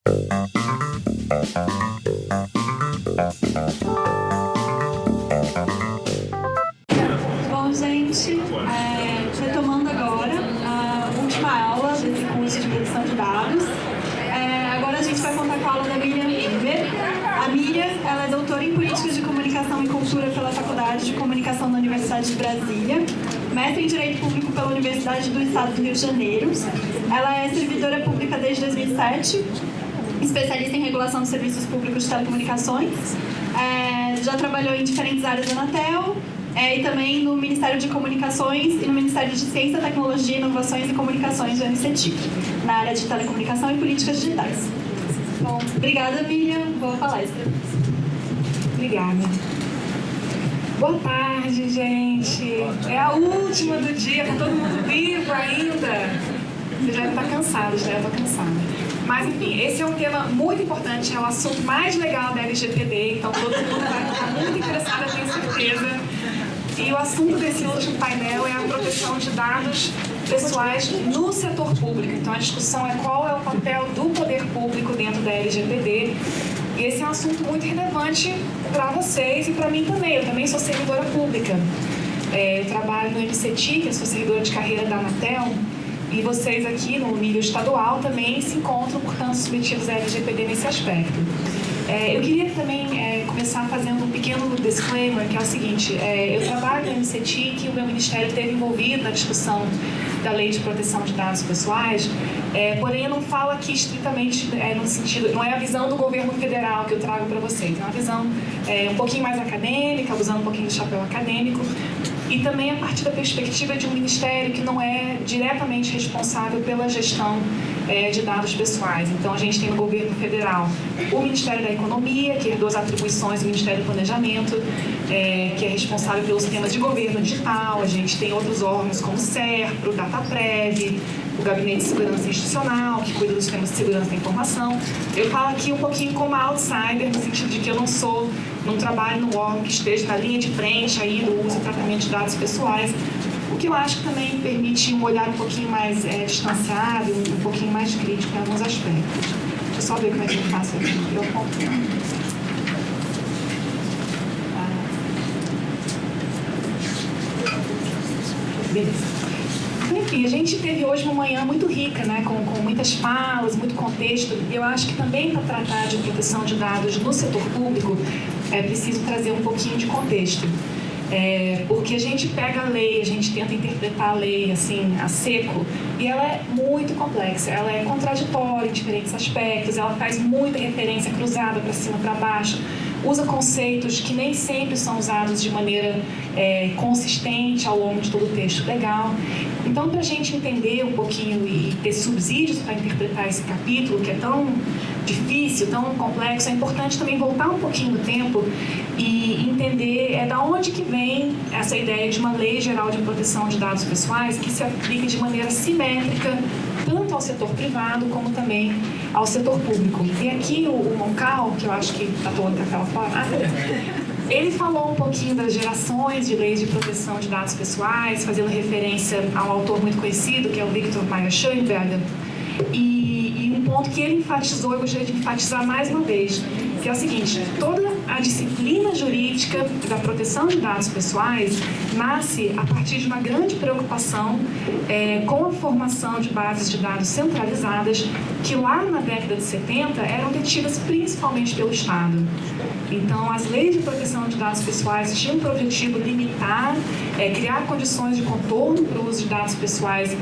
Bom, gente, retomando agora a última aula desse curso de produção de dados. Agora a gente vai contar com a aula da Miriam Liber. A Miriam, ela é doutora em Políticas de Comunicação e Cultura pela Faculdade de Comunicação da Universidade de Brasília, mestre em Direito Público pela Universidade do Estado do Rio de Janeiro. Ela é servidora pública desde 2007, especialista em regulação dos serviços públicos de telecomunicações. Já trabalhou em diferentes áreas da Anatel, e também no Ministério de Comunicações e no Ministério de Ciência, Tecnologia, Inovações e Comunicações do MCTIC, na área de telecomunicação e políticas digitais. Bom, obrigada, Miriam. Boa palestra. Obrigada. Boa tarde, gente. É a última do dia, tá todo mundo vivo ainda. Você já está cansado, já está cansada. Mas, enfim, esse é um tema muito importante, é o assunto mais legal da LGPD, então todo mundo vai ficar muito interessado, eu tenho certeza. E o assunto desse último painel é a proteção de dados pessoais no setor público. Então, a discussão é qual é o papel do poder público dentro da LGPD. E esse é um assunto muito relevante para vocês e para mim também. Eu também sou servidora pública. Eu trabalho no MCTIC, eu sou servidora de carreira da Anatel. E vocês aqui no nível estadual também se encontram, portanto, submetidos à LGPD nesse aspecto. Eu queria também começar fazendo um pequeno disclaimer, que é o seguinte: eu trabalho no MCTIC e o meu ministério esteve envolvido na discussão da Lei de Proteção de Dados Pessoais, porém eu não falo aqui estritamente no sentido, não é a visão do governo federal que eu trago para vocês, é uma visão um pouquinho mais acadêmica, usando um pouquinho do chapéu acadêmico, e também a partir da perspectiva de um ministério que não é diretamente responsável pela gestão de dados pessoais. Então, a gente tem no governo federal o Ministério da Economia, que herdou as atribuições do Ministério do Planejamento, que é responsável pelos temas de governo digital. A gente tem outros órgãos como o SERPRO, o DataPrev, o Gabinete de Segurança Institucional, que cuida dos temas de segurança da informação. Eu falo aqui um pouquinho como outsider, no sentido de que eu não trabalho no órgão que esteja na linha de frente aí do uso e tratamento de dados pessoais, o que eu acho que também permite um olhar um pouquinho mais distanciado, um pouquinho mais crítico em alguns aspectos. Deixa eu só ver como é que eu faço aqui. Beleza. Enfim, a gente teve hoje uma manhã muito rica, né, com muitas falas, muito contexto. Eu acho que também para tratar de proteção de dados no setor público é preciso trazer um pouquinho de contexto. Porque a gente pega a lei, a gente tenta interpretar a lei assim, a seco, e ela é muito complexa, ela é contraditória em diferentes aspectos, ela faz muita referência cruzada para cima, para baixo, usa conceitos que nem sempre são usados de maneira consistente ao longo de todo o texto legal. Então, para a gente entender um pouquinho e ter subsídios para interpretar esse capítulo, que é tão difícil, tão complexo, é importante também voltar um pouquinho no tempo e entender da onde que vem essa ideia de uma lei geral de proteção de dados pessoais que se aplique de maneira simétrica tanto ao setor privado como também ao setor público. E aqui o Moncal, que eu acho que está todo com aquela fora, ele falou um pouquinho das gerações de leis de proteção de dados pessoais, fazendo referência a um autor muito conhecido, que é o Victor Mayer-Schönberger. E um ponto que ele enfatizou, eu gostaria de enfatizar mais uma vez, que é o seguinte: toda a disciplina jurídica da proteção de dados pessoais nasce a partir de uma grande preocupação com a formação de bases de dados centralizadas que lá na década de 70 eram detidas principalmente pelo Estado. Então, as leis de proteção de dados pessoais tinham por objetivo limitar, criar condições de contorno para o uso de dados pessoais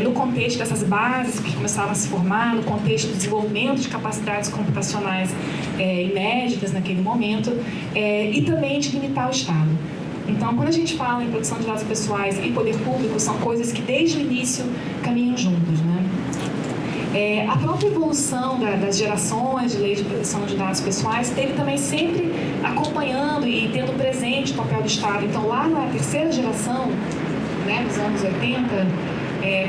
no contexto dessas bases que começavam a se formar, no contexto do desenvolvimento de capacidades computacionais inéditas naquele momento, e também de limitar o Estado. Então, quando a gente fala em proteção de dados pessoais e poder público, são coisas que desde o início caminham juntos, né? A própria evolução das gerações de leis de proteção de dados pessoais teve também sempre acompanhando e tendo presente o papel do Estado. Então, lá na terceira geração, né, nos anos 80,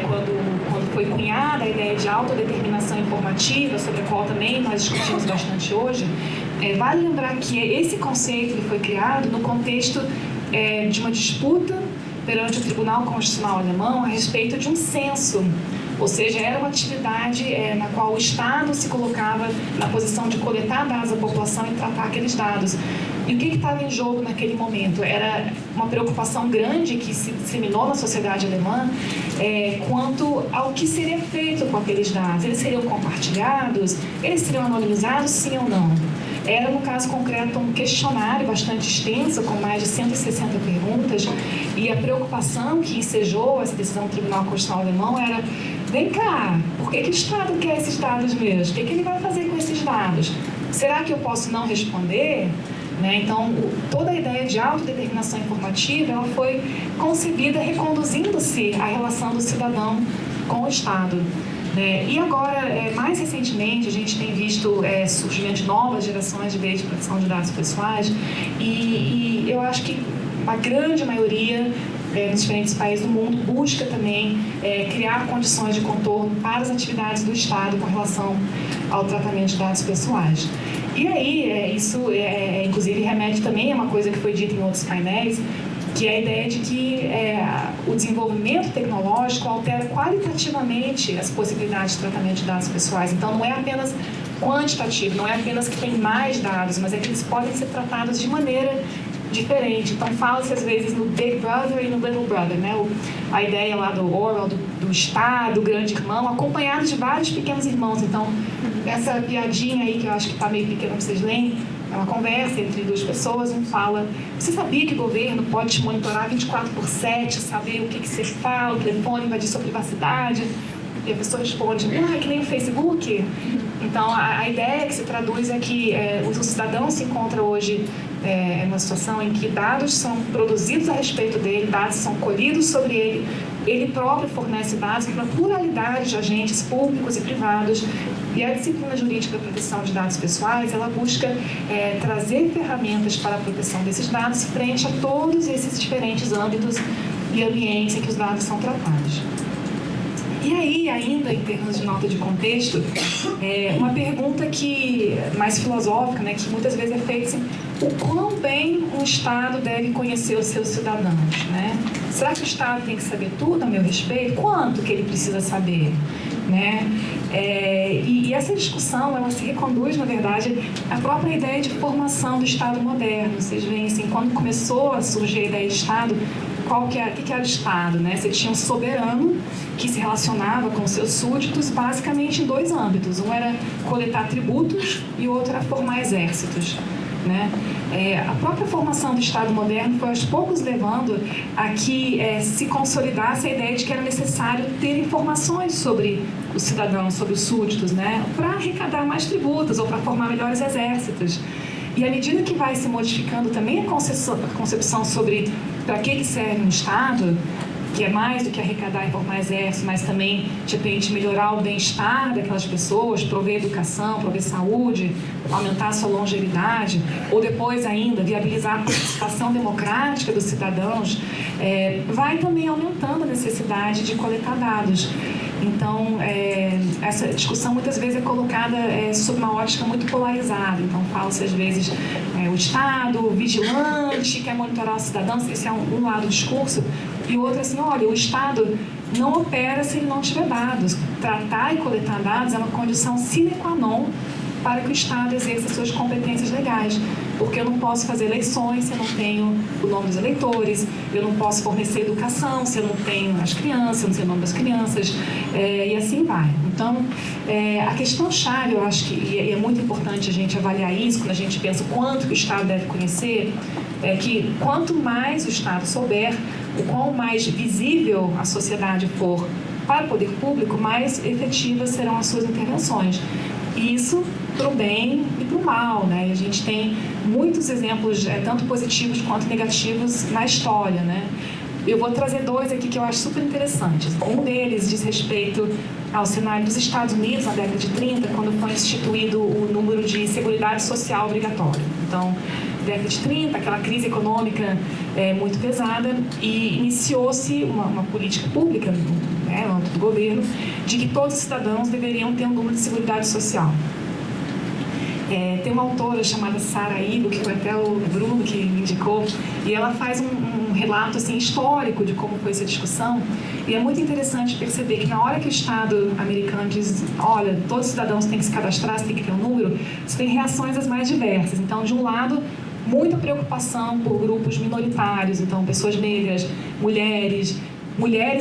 quando foi cunhada a ideia de autodeterminação informativa, sobre a qual também nós discutimos bastante hoje, vale lembrar que esse conceito foi criado no contexto de uma disputa perante o Tribunal Constitucional Alemão a respeito de um censo, ou seja, era uma atividade na qual o Estado se colocava na posição de coletar dados da população e tratar aqueles dados. E o que estava em jogo naquele momento? Era uma preocupação grande que se disseminou na sociedade alemã quanto ao que seria feito com aqueles dados. Eles seriam compartilhados? Eles seriam anonimizados, sim ou não? Era, no caso concreto, um questionário bastante extenso, com mais de 160 perguntas, e a preocupação que ensejou essa decisão do Tribunal Constitucional Alemão era: vem cá, por que o Estado quer esses dados mesmo? O que ele vai fazer com esses dados? Será que eu posso não responder? Então, toda a ideia de autodeterminação informativa ela foi concebida reconduzindo-se à relação do cidadão com o Estado. E agora, mais recentemente, a gente tem visto surgimento de novas gerações de leis de proteção de dados pessoais e eu acho que a grande maioria nos diferentes países do mundo busca também criar condições de contorno para as atividades do Estado com relação ao tratamento de dados pessoais. E aí, isso inclusive remete também a uma coisa que foi dita em outros painéis, que é a ideia de que o desenvolvimento tecnológico altera qualitativamente as possibilidades de tratamento de dados pessoais. Então, não é apenas quantitativo, não é apenas que tem mais dados, mas é que eles podem ser tratados de maneira diferente. Então, fala-se às vezes no Big Brother e no Little Brother, a ideia lá do Orwell, do Estado, do grande irmão, acompanhado de vários pequenos irmãos. Então, essa piadinha aí, que eu acho que está meio pequena para vocês lerem, é uma conversa entre duas pessoas, um fala: você sabia que o governo pode te monitorar 24/7, saber o que você fala, o telefone, invadir sua privacidade? E a pessoa responde: é que nem o Facebook. Então, a ideia que se traduz é que o cidadão se encontra hoje numa situação em que dados são produzidos a respeito dele, dados são colhidos sobre ele, ele próprio fornece dados para uma pluralidade de agentes públicos e privados. E a disciplina jurídica da proteção de dados pessoais, ela busca trazer ferramentas para a proteção desses dados frente a todos esses diferentes âmbitos e ambientes em que os dados são tratados. E aí, ainda em termos de nota de contexto, uma pergunta mais filosófica, que muitas vezes é feita assim: o quão bem um Estado deve conhecer os seus cidadãos? Será que o Estado tem que saber tudo a meu respeito? Quanto que ele precisa saber? E essa discussão, ela se reconduz, na verdade, à própria ideia de formação do Estado moderno. Vocês veem, assim, quando começou a surgir a ideia de Estado, o que era o Estado? Você tinha um soberano que se relacionava com seus súditos basicamente em dois âmbitos. Um era coletar tributos e o outro era formar exércitos. A própria formação do Estado moderno foi aos poucos levando a que se consolidasse a ideia de que era necessário ter informações sobre os cidadãos, sobre os súditos, para arrecadar mais tributos ou para formar melhores exércitos. E à medida que vai se modificando também a concepção sobre para que serve um Estado, que é mais do que arrecadar e formar exército, mas também, de repente, melhorar o bem-estar daquelas pessoas, prover educação, prover saúde, aumentar a sua longevidade, ou depois ainda viabilizar a participação democrática dos cidadãos, vai também aumentando a necessidade de coletar dados. Então, essa discussão muitas vezes é colocada sob uma ótica muito polarizada. Então, fala-se às vezes o Estado vigilante, quer monitorar os cidadãos, esse é um lado do discurso, e o outro assim: olha, o Estado não opera se ele não tiver dados. Tratar e coletar dados é uma condição sine qua non para que o Estado exerça suas competências legais. Porque eu não posso fazer eleições se eu não tenho o nome dos eleitores, eu não posso fornecer educação se eu não tenho as crianças, eu não sei o nome das crianças, e assim vai. Então, a questão-chave, eu acho que é muito importante a gente avaliar isso quando a gente pensa o quanto que o Estado deve conhecer, é que quanto mais o Estado souber, o quão mais visível a sociedade for para o poder público, mais efetivas serão as suas intervenções. Isso para o bem e para o mal, E a gente tem muitos exemplos, tanto positivos quanto negativos, na história, Eu vou trazer dois aqui que eu acho super interessantes. Um deles diz respeito ao cenário dos Estados Unidos, na década de 30, quando foi instituído o número de seguridade social obrigatório. Então, década de 30, aquela crise econômica muito pesada, e iniciou-se uma política pública, no âmbito do governo, de que todos os cidadãos deveriam ter um número de seguridade social. Tem uma autora chamada Sarah Igo, que foi até o Bruno que me indicou, e ela faz um relato assim, histórico de como foi essa discussão. E é muito interessante perceber que na hora que o Estado americano diz, olha, todos os cidadãos têm que se cadastrar, você tem que ter um número, você tem reações as mais diversas. Então, de um lado, muita preocupação por grupos minoritários, então pessoas negras, mulheres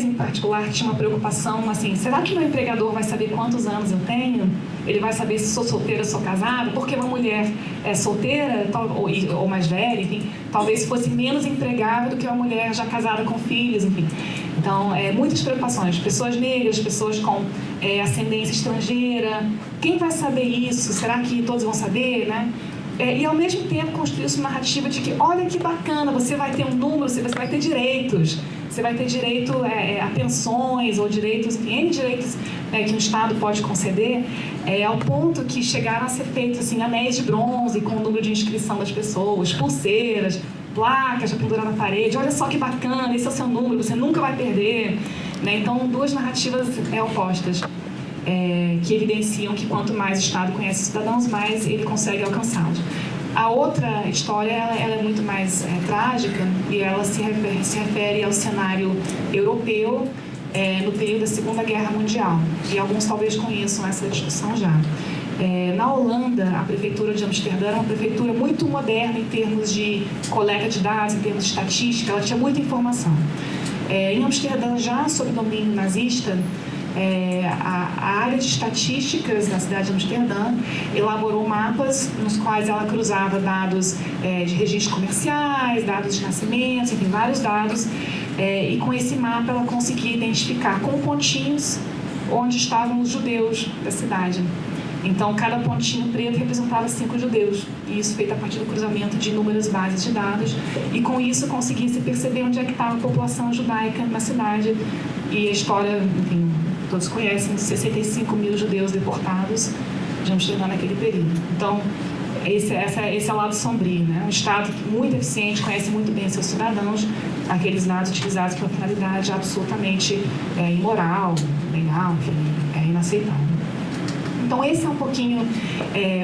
em particular, que tinha uma preocupação assim, será que meu empregador vai saber quantos anos eu tenho? Ele vai saber se sou solteira ou sou casada? Porque uma mulher é solteira ou mais velha, enfim, talvez fosse menos empregável do que uma mulher já casada com filhos, enfim. Então, muitas preocupações. Pessoas negras, pessoas com ascendência estrangeira. Quem vai saber isso? Será que todos vão saber, né? E ao mesmo tempo construiu-se uma narrativa de que, olha que bacana, você vai ter um número, você vai ter direitos. Você vai ter direito a pensões ou direitos, N direitos que o Estado pode conceder, ao ponto que chegaram a ser feitos assim, anéis de bronze com o número de inscrição das pessoas, pulseiras, placas já penduradas na parede. Olha só que bacana, esse é o seu número, você nunca vai perder. Né? Então, duas narrativas opostas. Que evidenciam que quanto mais o Estado conhece os cidadãos, mais ele consegue alcançá-los. A outra história ela é muito mais trágica e ela se refere ao cenário europeu no período da Segunda Guerra Mundial. E alguns talvez conheçam essa discussão já. Na Holanda, a prefeitura de Amsterdã era uma prefeitura muito moderna em termos de coleta de dados, em termos de estatística, ela tinha muita informação. Em Amsterdã, já sob domínio nazista, a área de estatísticas da cidade de Amsterdã elaborou mapas nos quais ela cruzava dados de registros comerciais, dados de nascimentos, enfim, vários dados, e com esse mapa ela conseguia identificar com pontinhos onde estavam os judeus da cidade. Então, cada pontinho preto representava 5 judeus, e isso feito a partir do cruzamento de inúmeras bases de dados, e com isso conseguia-se perceber onde é que estava a população judaica na cidade, e a história, enfim, todos conhecem, 65 mil judeus deportados de Amsterdã naquele período. Então, esse é o lado sombrio, né? Um Estado muito eficiente, conhece muito bem seus cidadãos, aqueles dados utilizados para finalidade absolutamente imoral, legal, enfim, inaceitável. Então, esse é um pouquinho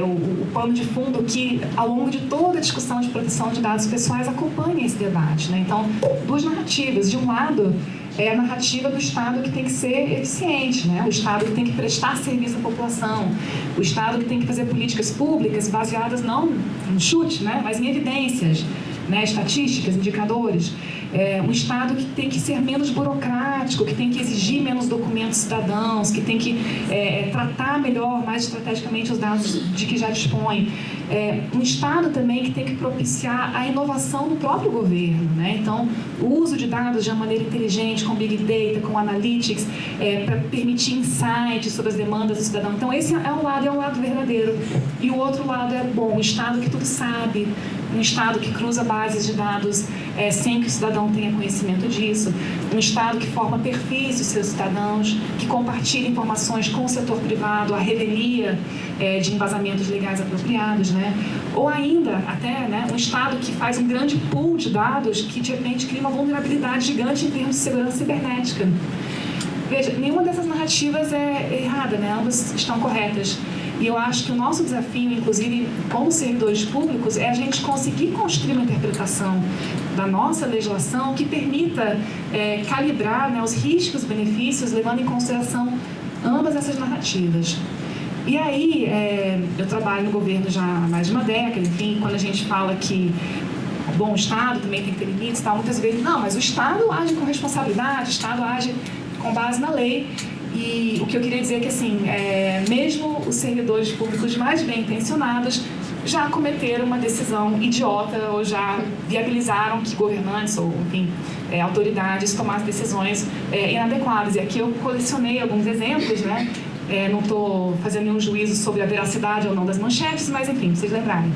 o pano de fundo que, ao longo de toda a discussão de proteção de dados pessoais, acompanha esse debate. Né? Então, duas narrativas. De um lado, é a narrativa do Estado que tem que ser eficiente, né? O Estado que tem que prestar serviço à população, o Estado que tem que fazer políticas públicas baseadas não em chute, né? Mas em evidências, né? Estatísticas, indicadores. Um Estado que tem que ser menos burocrático, que tem que exigir menos documentos cidadãos, que tem que tratar melhor, mais estrategicamente os dados de que já dispõe. Um Estado também que tem que propiciar a inovação do próprio governo, né? Então, o uso de dados de uma maneira inteligente, com Big Data, com Analytics, para permitir insights sobre as demandas do cidadão. Então, esse é um lado verdadeiro. E o outro lado um Estado que tudo sabe, um Estado que cruza bases de dados sem que o cidadão tenha conhecimento disso, um Estado que forma perfis dos seus cidadãos, que compartilha informações com o setor privado, a revelia de embasamentos legais apropriados, né? Ou ainda, até, né, um Estado que faz um grande pool de dados que, de repente, cria uma vulnerabilidade gigante em termos de segurança cibernética. Veja, nenhuma dessas narrativas é errada, né? Ambas estão corretas. E eu acho que o nosso desafio, inclusive, como servidores públicos, é a gente conseguir construir uma interpretação da nossa legislação que permita calibrar, né, os riscos e benefícios, levando em consideração ambas essas narrativas. E aí, eu trabalho no governo já há mais de uma década, enfim, quando a gente fala que o Estado também tem que ter limites, tal, muitas vezes, não, mas o Estado age com responsabilidade, o Estado age com base na lei. E o que eu queria dizer é que, assim, mesmo os servidores públicos mais bem intencionados já cometeram uma decisão idiota ou já viabilizaram que governantes ou, enfim, autoridades tomassem decisões inadequadas. E aqui eu colecionei alguns exemplos, né? Não estou fazendo nenhum juízo sobre a veracidade ou não das manchetes, mas, enfim, vocês lembrarem.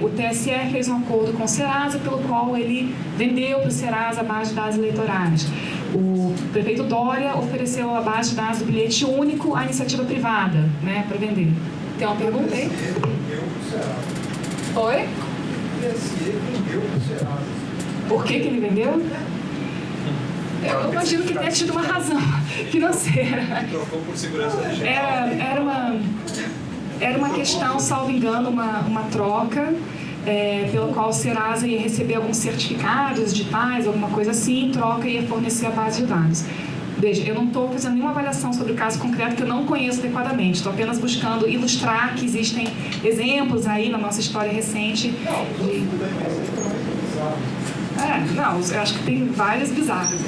O TSE fez um acordo com o Serasa, pelo qual ele vendeu para o Serasa a base de dados eleitorais. O prefeito Dória ofereceu a base de dados do bilhete único à iniciativa privada, né, para vender. Tem uma pergunta aí? Oi? Por que ele vendeu? Eu imagino que tenha tido uma razão financeira. Trocou por segurança digital. Era uma questão, salvo engano, uma troca pelo qual o Serasa ia receber alguns certificados digitais, alguma coisa assim, em troca ia fornecer a base de dados. Veja, eu não estou fazendo nenhuma avaliação sobre o caso concreto que eu não conheço adequadamente. Estou apenas buscando ilustrar que existem exemplos aí na nossa história recente de... não, eu acho que tem várias bizarras.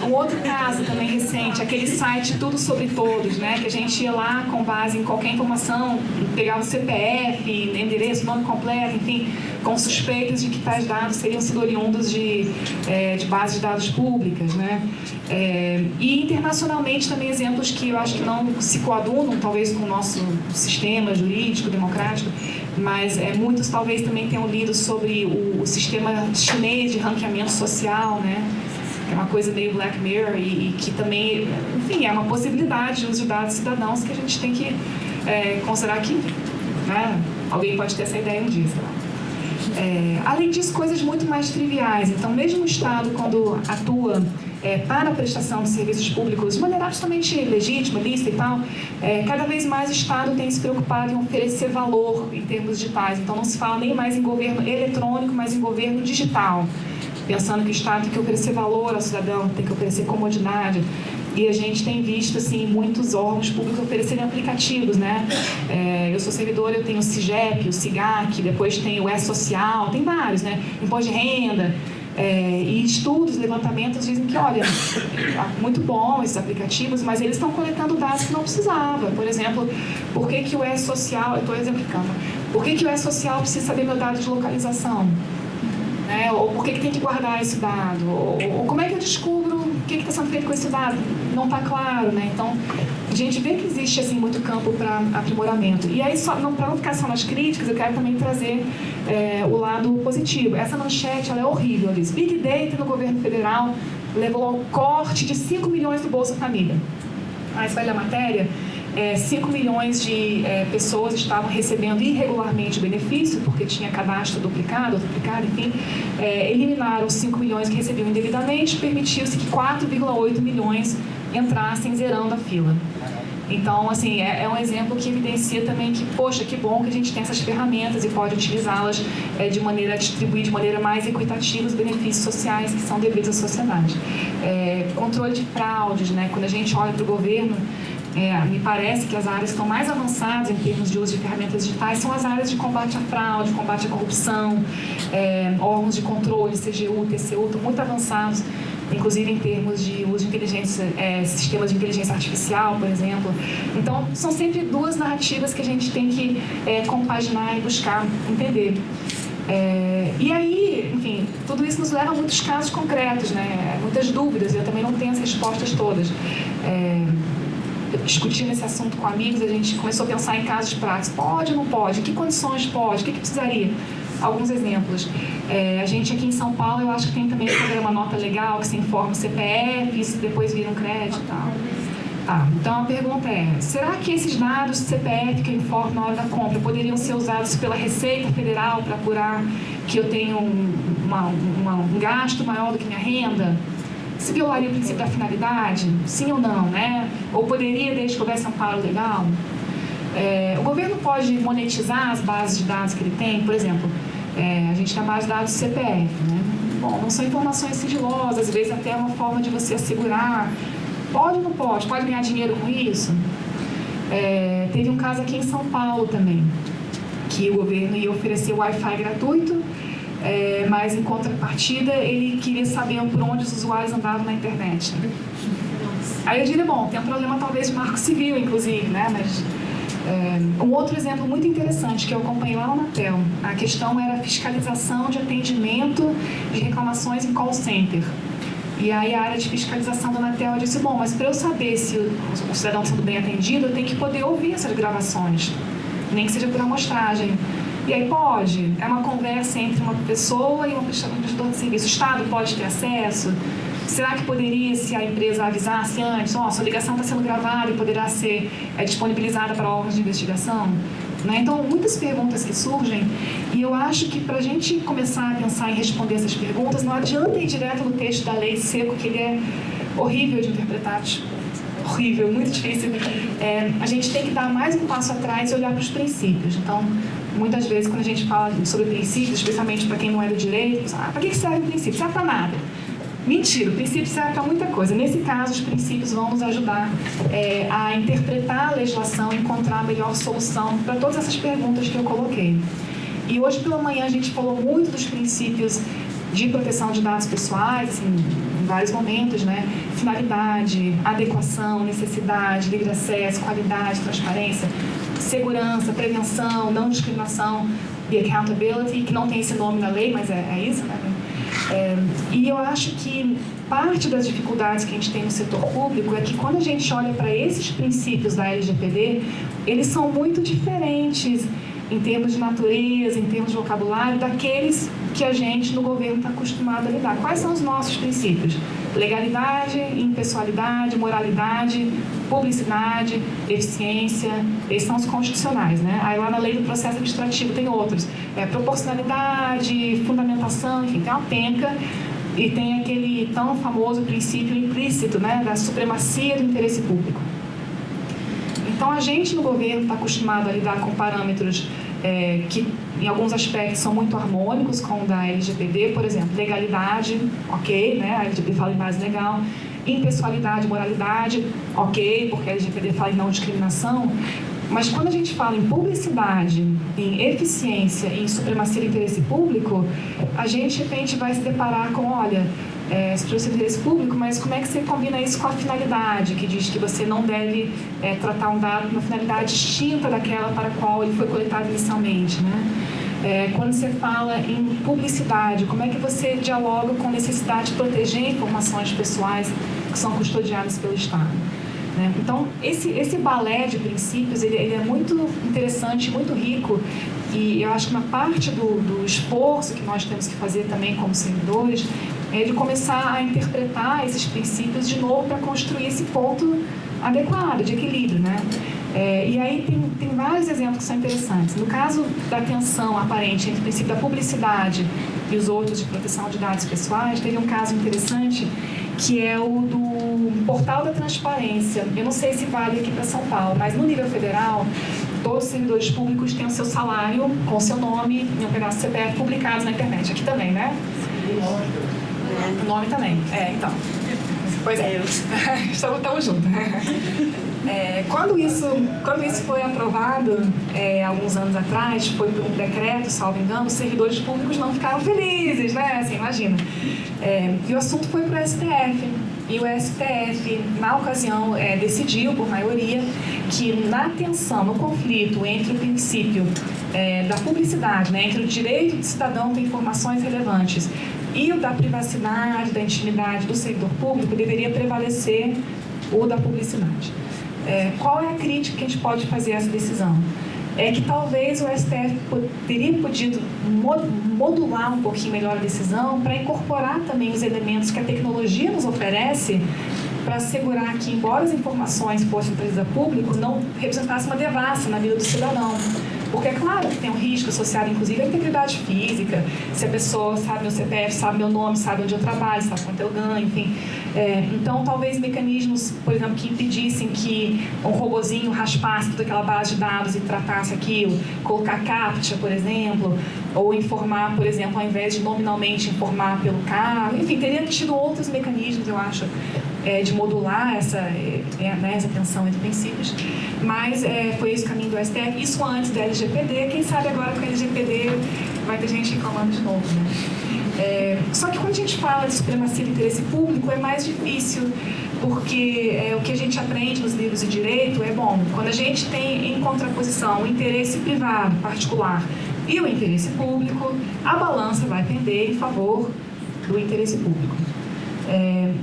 Um outro caso também recente, aquele site Tudo Sobre Todos, né, que a gente ia lá com base em qualquer informação, pegava o CPF, endereço, nome completo, enfim, com suspeitas de que tais dados teriam sido oriundos de bases de dados públicas, né? E internacionalmente também exemplos que eu acho que não se coadunam, talvez, com o nosso sistema jurídico, democrático, mas muitos talvez também tenham lido sobre o sistema chinês de ranqueamento social, né? É uma coisa meio Black Mirror e que também, enfim, é uma possibilidade de uso de dados cidadãos que a gente tem que considerar que, né, alguém pode ter essa ideia um dia, sei lá. Além disso, coisas muito mais triviais. Então, mesmo o Estado, quando atua para a prestação de serviços públicos de maneira absolutamente legítima, lícita e tal, cada vez mais o Estado tem se preocupado em oferecer valor em termos digitais. Então, não se fala nem mais em governo eletrônico, mas em governo digital. Pensando que o Estado tem que oferecer valor ao cidadão, tem que oferecer comodidade. E a gente tem visto, assim, muitos órgãos públicos oferecerem aplicativos, né? Eu sou servidora, eu tenho o CIGEP, o CIGAC, depois tem o E-Social, tem vários, né? Imposto de renda. E estudos, levantamentos dizem que, olha, muito bom esses aplicativos, mas eles estão coletando dados que não precisava. Por exemplo, por que o E-Social, eu estou exemplificando, por que o E-Social precisa saber meu dado de localização? Ou por que tem que guardar esse dado? Ou como é que eu descubro o que está sendo feito com esse dado? Não está claro, né? Então, a gente vê que existe assim, muito campo para aprimoramento. E aí, para não ficar só nas críticas, eu quero também trazer o lado positivo. Essa manchete ela é horrível. Ela diz, Big Data no governo federal levou ao corte de 5 milhões do Bolsa Família. Aí você vai ler a matéria, 5 milhões de pessoas estavam recebendo irregularmente o benefício, porque tinha cadastro duplicado, enfim, eliminaram os 5 milhões que recebiam indevidamente, permitiu-se que 4,8 milhões entrassem zerando a fila. Então, assim, é um exemplo que evidencia também que, poxa, que bom que a gente tem essas ferramentas e pode utilizá-las de maneira a distribuir de maneira mais equitativa os benefícios sociais que são devidos à sociedade. Controle de fraudes, né? Quando a gente olha para o governo, me parece que as áreas que estão mais avançadas em termos de uso de ferramentas digitais são as áreas de combate à fraude, combate à corrupção, órgãos de controle, CGU, TCU, estão muito avançados, inclusive em termos de uso de inteligência, sistemas de inteligência artificial, por exemplo. Então, são sempre duas narrativas que a gente tem que compaginar e buscar entender. E aí, enfim, tudo isso nos leva a muitos casos concretos, né? Muitas dúvidas, eu também não tenho as respostas todas. Discutindo esse assunto com amigos, a gente começou a pensar em casos práticos. Pode ou não pode? Que condições pode? O que precisaria? Alguns exemplos. A gente aqui em São Paulo, eu acho que tem também o programa Nota Legal, que se informa o CPF, isso depois vira um crédito e tal. Então a pergunta será que esses dados do CPF que eu informo na hora da compra poderiam ser usados pela Receita Federal para apurar que eu tenho um gasto maior do que minha renda? Se violaria o princípio da finalidade? Sim ou não, né? Ou poderia, desde que houvesse amparo legal? O governo pode monetizar as bases de dados que ele tem? Por exemplo, a gente tem a base de dados do CPF, né? Bom, não são informações sigilosas, às vezes até é uma forma de você assegurar. Pode ou não pode? Pode ganhar dinheiro com isso? Teve um caso aqui em São Paulo também, que o governo ia oferecer Wi-Fi gratuito, mas em contrapartida ele queria saber por onde os usuários andavam na internet. Aí eu diria, bom, tem um problema talvez de marco civil, inclusive, né? Mas, um outro exemplo muito interessante que eu acompanhei lá na Anatel, a questão era a fiscalização de atendimento de reclamações em call center. E aí a área de fiscalização da Anatel disse, bom, mas para eu saber se o cidadão está sendo bem atendido, eu tenho que poder ouvir essas gravações, nem que seja por amostragem. E aí pode, é uma conversa entre uma pessoa e um prestador de serviço. O Estado pode ter acesso? Será que poderia, se a empresa avisasse antes, sua ligação está sendo gravada e poderá ser disponibilizada para órgãos de investigação? Né? Então, muitas perguntas que surgem, e eu acho que para a gente começar a pensar em responder essas perguntas, não adianta ir direto no texto da lei seco, que ele é horrível de interpretar, horrível, muito difícil. A gente tem que dar mais um passo atrás e olhar para os princípios. Então, muitas vezes, quando a gente fala sobre princípios, especialmente para quem não é do direito, para que serve o princípio? Serve para nada. Mentira, o princípio serve para muita coisa. Nesse caso, os princípios vão nos ajudar a interpretar a legislação e encontrar a melhor solução para todas essas perguntas que eu coloquei. E hoje pela manhã a gente falou muito dos princípios de proteção de dados pessoais, assim, em vários momentos, né? Finalidade, adequação, necessidade, livre acesso, qualidade, transparência, segurança, prevenção, não discriminação e accountability, que não tem esse nome na lei, mas é isso, né? E eu acho que parte das dificuldades que a gente tem no setor público é que quando a gente olha para esses princípios da LGPD, eles são muito diferentes em termos de natureza, em termos de vocabulário, daqueles que a gente no governo está acostumado a lidar. Quais são os nossos princípios? Legalidade, impessoalidade, moralidade, publicidade, eficiência, esses são os constitucionais, né? Aí lá na lei do processo administrativo tem outros, proporcionalidade, fundamentação, enfim, tem uma penca e tem aquele tão famoso princípio implícito, né, da supremacia do interesse público. Então, a gente no governo está acostumado a lidar com parâmetros que, em alguns aspectos, são muito harmônicos com o da LGPD, por exemplo, legalidade, ok, né? A LGPD fala em base legal, impessoalidade, moralidade, ok, porque a LGPD fala em não discriminação, mas quando a gente fala em publicidade, em eficiência e em supremacia do interesse público, a gente, de repente, vai se deparar com, olha, supremacia do interesse público, mas como é que você combina isso com a finalidade, que diz que você não deve tratar um dado com uma finalidade distinta daquela para a qual ele foi coletado inicialmente, né? Quando você fala em publicidade, como é que você dialoga com a necessidade de proteger informações pessoais que são custodiadas pelo Estado? Então, esse balé de princípios, ele é muito interessante, muito rico, e eu acho que uma parte do esforço que nós temos que fazer também como servidores é de começar a interpretar esses princípios de novo para construir esse ponto adequado, de equilíbrio, né? E aí tem vários exemplos que são interessantes. No caso da tensão aparente entre o princípio da publicidade e os outros de proteção de dados pessoais, teve um caso interessante que é o do portal da transparência. Eu não sei se vale aqui para São Paulo, mas no nível federal, todos os servidores públicos têm o seu salário com o seu nome e um pedaço do CPF publicados na internet. Aqui também, né? O nome também. Então. Pois é. Estamos juntos. Quando isso foi aprovado, alguns anos atrás, foi por um decreto, salvo engano, os servidores públicos não ficaram felizes, né? Assim, imagina. E o assunto foi para o STF. E o STF, na ocasião, decidiu, por maioria, que na tensão, no conflito entre o princípio da publicidade, né, entre o direito do cidadão ter informações relevantes e o da privacidade, da intimidade do servidor público, deveria prevalecer o da publicidade. Qual é a crítica que a gente pode fazer a essa decisão? É que talvez o STF teria podido modular um pouquinho melhor a decisão para incorporar também os elementos que a tecnologia nos oferece para assegurar que, embora as informações fossem trazidas a público, não representasse uma devassa na vida do cidadão. Porque é claro que tem um risco associado, inclusive, à integridade física, se a pessoa sabe meu CPF, sabe meu nome, sabe onde eu trabalho, sabe quanto eu ganho, enfim. Então, talvez mecanismos, por exemplo, que impedissem que um robozinho raspasse toda aquela base de dados e tratasse aquilo, colocar CAPTCHA, por exemplo, ou informar, por exemplo, ao invés de nominalmente informar pelo carro, enfim, teria tido outros mecanismos, eu acho, de modular essa tensão entre princípios, mas foi esse o caminho do STF, isso antes da LGPD, quem sabe agora com a LGPD vai ter gente reclamando de novo, né? Só que quando a gente fala de supremacia do interesse público é mais difícil, porque o que a gente aprende nos livros de direito quando a gente tem em contraposição o interesse privado, particular, e o interesse público, a balança vai pender em favor do interesse público.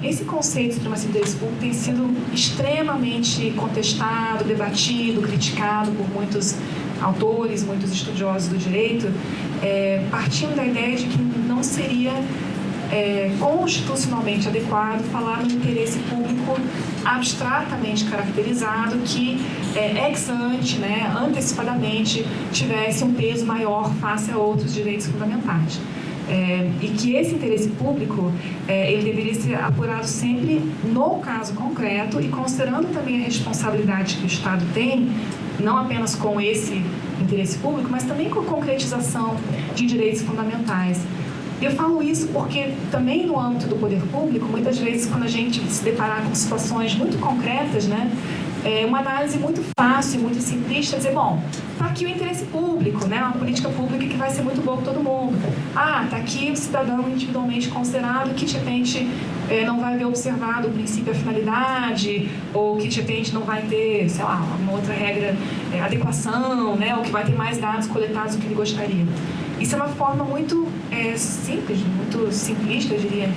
Esse conceito de supremacia do interesse público tem sido extremamente contestado, debatido, criticado por muitos autores, muitos estudiosos do direito, partindo da ideia de que não seria constitucionalmente adequado falar no interesse público abstratamente caracterizado que ex ante, antecipadamente, tivesse um peso maior face a outros direitos fundamentais. E que esse interesse público ele deveria ser apurado sempre no caso concreto e considerando também a responsabilidade que o Estado tem, não apenas com esse interesse público, mas também com a concretização de direitos fundamentais. Eu falo isso porque também no âmbito do poder público, muitas vezes quando a gente se deparar com situações muito concretas, né, uma análise muito fácil, muito simplista, dizer, bom, está aqui o interesse público, né, uma política pública que vai ser muito boa para todo mundo. Está aqui o cidadão individualmente considerado que, de repente, não vai ver observado o princípio da finalidade, ou que, de repente, não vai ter, sei lá, uma outra regra, adequação, né, ou que vai ter mais dados coletados do que ele gostaria. Isso é uma forma muito simples, muito simplista, eu diria,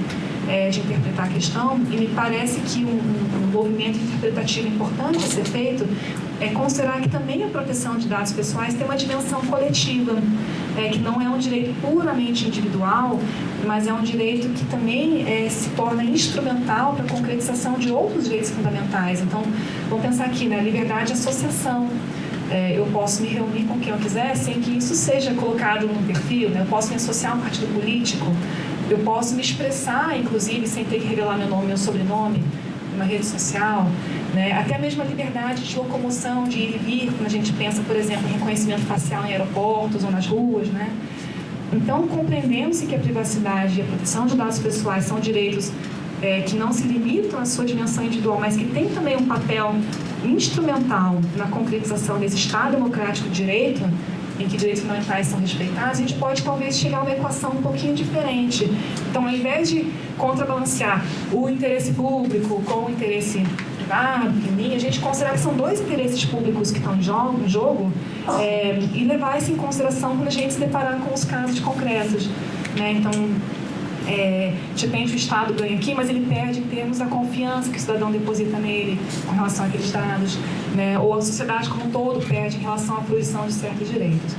de interpretar a questão, e me parece que um movimento interpretativo importante a ser feito é considerar que também a proteção de dados pessoais tem uma dimensão coletiva, que não é um direito puramente individual, mas é um direito que também se torna instrumental para a concretização de outros direitos fundamentais. Então, vamos pensar aqui, né, liberdade de associação. Eu posso me reunir com quem eu quiser sem que isso seja colocado num perfil, né? Eu posso me associar a um partido político, eu posso me expressar, inclusive, sem ter que revelar meu nome e meu sobrenome numa rede social, né? Até mesmo a liberdade de locomoção, de ir e vir, quando a gente pensa, por exemplo, em reconhecimento facial em aeroportos ou nas ruas, né? Então, compreendendo-se que a privacidade e a proteção de dados pessoais são direitos que não se limitam à sua dimensão individual, mas que têm também um papel instrumental na concretização desse Estado democrático de direito, em que direitos fundamentais são respeitados, a gente pode talvez chegar a uma equação um pouquinho diferente. Então, ao invés de contrabalancear o interesse público com o interesse privado, a gente considerar que são dois interesses públicos que estão em jogo e levar isso em consideração quando a gente se deparar com os casos concretos, né? Então, de repente o Estado ganha aqui, mas ele perde em termos da confiança que o cidadão deposita nele com relação àqueles dados, né? Ou a sociedade como um todo perde em relação à fruição de certos direitos.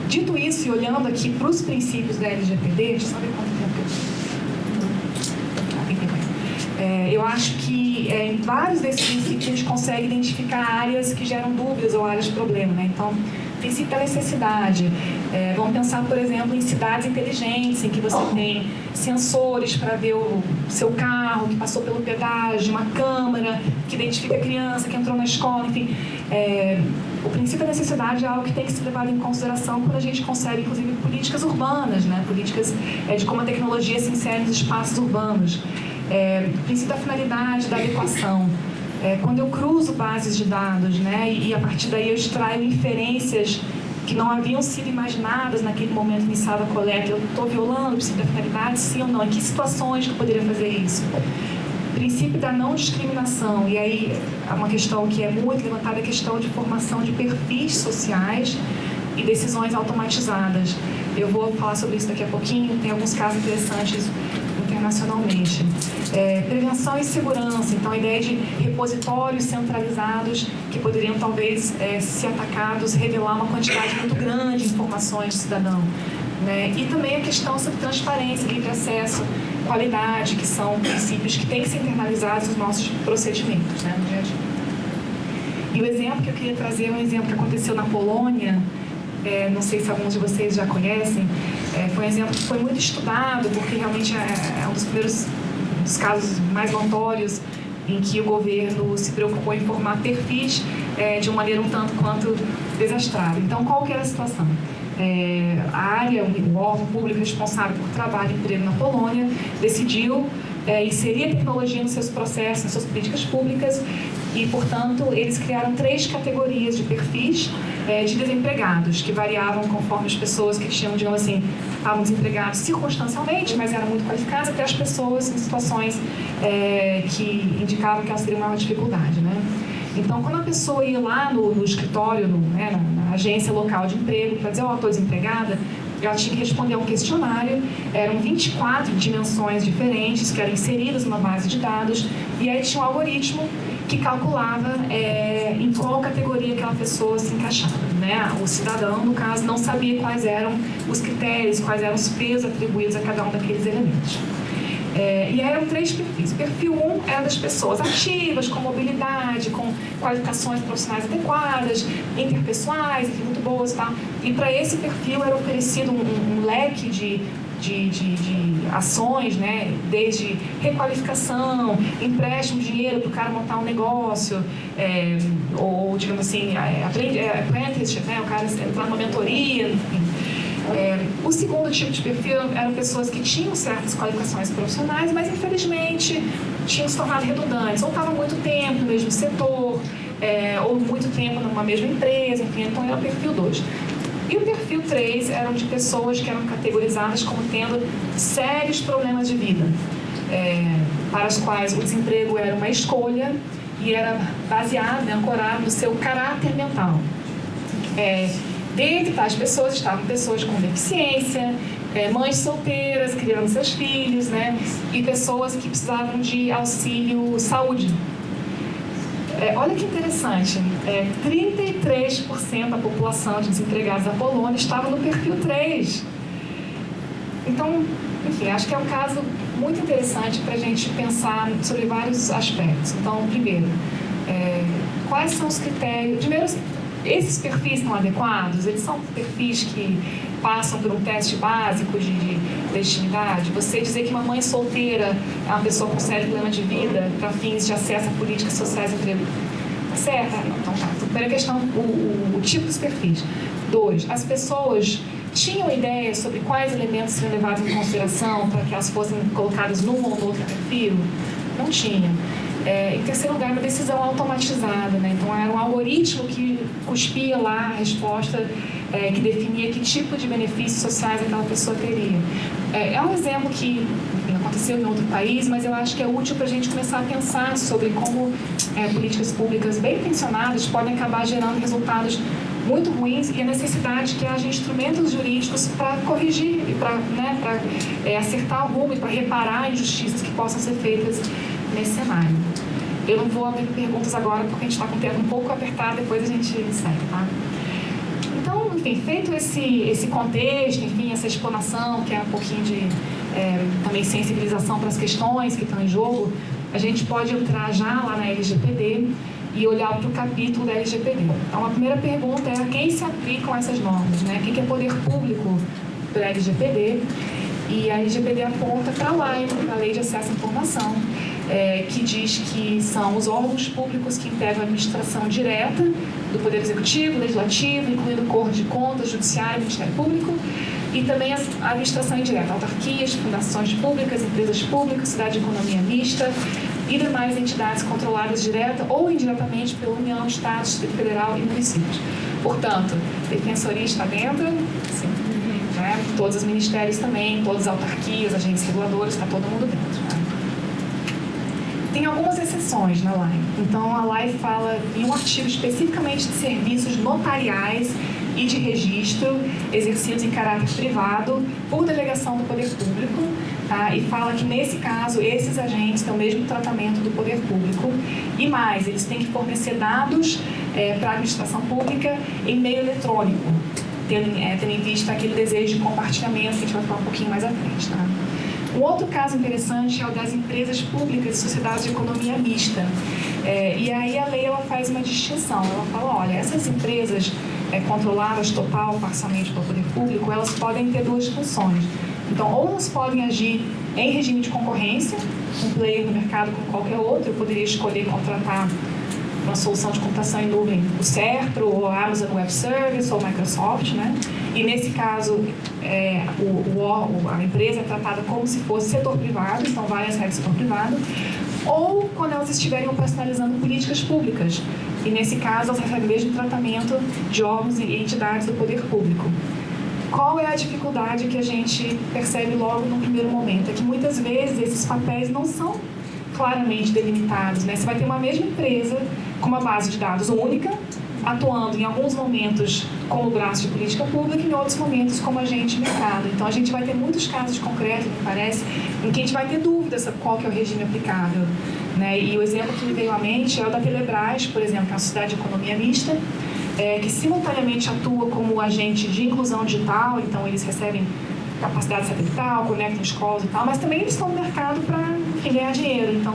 Dito isso, e olhando aqui para os princípios da LGPD, deixa eu só ver quanto tempo eu acho que em vários desses princípios a gente consegue identificar áreas que geram dúvidas ou áreas de problema, né? Então, princípio da necessidade. Vamos pensar, por exemplo, em cidades inteligentes, em que você tem sensores para ver o seu carro que passou pelo pedágio, uma câmera que identifica a criança que entrou na escola, enfim. O princípio da necessidade é algo que tem que ser levado em consideração quando a gente consegue, inclusive, políticas urbanas, né? Políticas de como a tecnologia se insere nos espaços urbanos. O princípio da finalidade, da adequação. Quando eu cruzo bases de dados, né, e a partir daí eu extraio inferências que não haviam sido imaginadas naquele momento inicial da coleta, eu estou violando o princípio da finalidade, sim ou não? Em que situações que eu poderia fazer isso? O princípio da não discriminação, e aí é uma questão que é muito levantada, a questão de formação de perfis sociais e decisões automatizadas. Eu vou falar sobre isso daqui a pouquinho, tem alguns casos interessantes internacionalmente. Prevenção e segurança, então a ideia de repositórios centralizados que poderiam talvez ser atacados, revelar uma quantidade muito grande de informações do cidadão, né? E também a questão sobre transparência, livre acesso, qualidade, que são princípios que têm que ser internalizados nos nossos procedimentos, né, no dia a dia. E o exemplo que eu queria trazer é um exemplo que aconteceu na Polônia, não sei se alguns de vocês já conhecem, foi um exemplo que foi muito estudado, porque realmente é um dos primeiros dos casos mais notórios em que o governo se preocupou em formar perfis de uma maneira um tanto quanto desastrada. Então, qual que era a situação? A área, o órgão público responsável por trabalho e emprego na Polônia decidiu inserir a tecnologia nos seus processos, nas suas políticas públicas e, portanto, eles criaram 3 categorias de perfis de desempregados, que variavam conforme as pessoas que tinham, digamos assim, estavam desempregados circunstancialmente, mas eram muito qualificadas, até as pessoas em situações que indicavam que elas teriam maior dificuldade, né? Então, quando a pessoa ia lá no escritório, na agência local de emprego, para dizer, estou desempregada, ela tinha que responder a um questionário, eram 24 dimensões diferentes que eram inseridas numa base de dados, e aí tinha um algoritmo que calculava em qual categoria aquela pessoa se encaixava, né? O cidadão, no caso, não sabia quais eram os critérios, quais eram os pesos atribuídos a cada um daqueles elementos. E eram 3 perfis. O perfil 1 era das pessoas ativas, com mobilidade, com qualificações profissionais adequadas, interpessoais, enfim, muito boas e tal. E para esse perfil era oferecido um leque de ações, né? Desde requalificação, empréstimo de dinheiro para o cara montar um negócio, ou, digamos assim, apprenticeship, né? O cara entrar numa mentoria, enfim. O segundo tipo de perfil eram pessoas que tinham certas qualificações profissionais, mas infelizmente tinham se tornado redundantes, ou estavam muito tempo no mesmo setor, ou muito tempo numa mesma empresa, enfim, então era o perfil 2. E o perfil 3 eram de pessoas que eram categorizadas como tendo sérios problemas de vida, para as quais o desemprego era uma escolha e era baseado, ancorado no seu caráter mental. Dentre tais pessoas estavam pessoas com deficiência, mães solteiras criando seus filhos, né? E pessoas que precisavam de auxílio saúde. Olha que interessante, 33% da população de desempregados da Polônia estava no perfil 3. Então, enfim, acho que é um caso muito interessante para a gente pensar sobre vários aspectos. Então, primeiro, quais são os critérios? Primeiro, esses perfis são adequados? Eles são perfis que passam por um teste básico de legitimidade? Você dizer que uma mãe solteira é uma pessoa com sério problema de vida para fins de acesso a políticas sociais e emprego? Certo? Então tá. Primeira questão, o tipo dos perfis. 2, as pessoas tinham ideia sobre quais elementos seriam levados em consideração para que elas fossem colocadas num ou no outro perfil? Não tinham. Em terceiro lugar, uma decisão automatizada, né? Então era um algoritmo que cuspia lá a resposta, que definia que tipo de benefícios sociais aquela pessoa teria. É um exemplo que aconteceu em outro país, mas eu acho que é útil para a gente começar a pensar sobre como políticas públicas bem intencionadas podem acabar gerando resultados muito ruins e a necessidade que haja instrumentos jurídicos para corrigir e para acertar o rumo e para reparar injustiças que possam ser feitas nesse cenário. Eu não vou abrir perguntas agora porque a gente está com o tempo um pouco apertado, depois a gente segue, tá? Então, enfim, feito esse contexto, enfim, essa explanação, que é um pouquinho de também sensibilização para as questões que estão em jogo, a gente pode entrar já lá na LGPD e olhar para o capítulo da LGPD. Então, a primeira pergunta é a quem se aplicam essas normas, né? Quem que é poder público pela LGPD? E a LGPD aponta para a LAI, a Lei de Acesso à Informação, que diz que são os órgãos públicos que integram a administração direta do Poder Executivo, Legislativo, incluindo o Corpo de Contas, Judiciário, Ministério Público, e também a administração indireta, autarquias, fundações públicas, empresas públicas, cidade de economia mista e demais entidades controladas direta ou indiretamente pela União, Estado, Distrito Federal e municípios. Portanto, Defensoria está dentro, sim, né? Todos os ministérios também, todas as autarquias, agentes reguladores, está todo mundo dentro. Né? Tem algumas exceções na LAI. Então, a LAI fala em um artigo especificamente de serviços notariais e de registro exercidos em caráter privado por delegação do poder público, tá? E fala que, nesse caso, esses agentes têm o mesmo tratamento do poder público e mais, eles têm que fornecer dados para a administração pública em meio eletrônico, tendo em vista aquele desejo de compartilhamento que a gente vai falar um pouquinho mais à frente. Tá? Um outro caso interessante é o das empresas públicas e sociedades de economia mista. E aí a lei ela faz uma distinção. Ela fala, olha, essas empresas controladas total ou parcialmente pelo poder público, elas podem ter duas funções. Então, ou elas podem agir em regime de concorrência, um player no mercado como qualquer outro. Eu poderia escolher contratar uma solução de computação em nuvem, o Serpro, ou a Amazon Web Service, ou Microsoft, né? E nesse caso, a empresa é tratada como se fosse setor privado, então várias regras do setor privado, ou quando elas estiverem operacionalizando políticas públicas. E nesse caso, elas recebem o mesmo tratamento de órgãos e entidades do poder público. Qual é a dificuldade que a gente percebe logo no primeiro momento? É que muitas vezes esses papéis não são claramente delimitados, né? Você vai ter uma mesma empresa com uma base de dados única, atuando em alguns momentos como braço de política pública e em outros momentos como agente de mercado. Então, a gente vai ter muitos casos concretos, me parece, em que a gente vai ter dúvidas sobre qual que é o regime aplicável. Né? E o exemplo que me veio à mente é o da Telebrás, por exemplo, que é uma sociedade de economia mista, que simultaneamente atua como agente de inclusão digital, então eles recebem capacidade satelital, conectam escolas e tal, mas também eles estão no mercado para ganhar dinheiro. Então,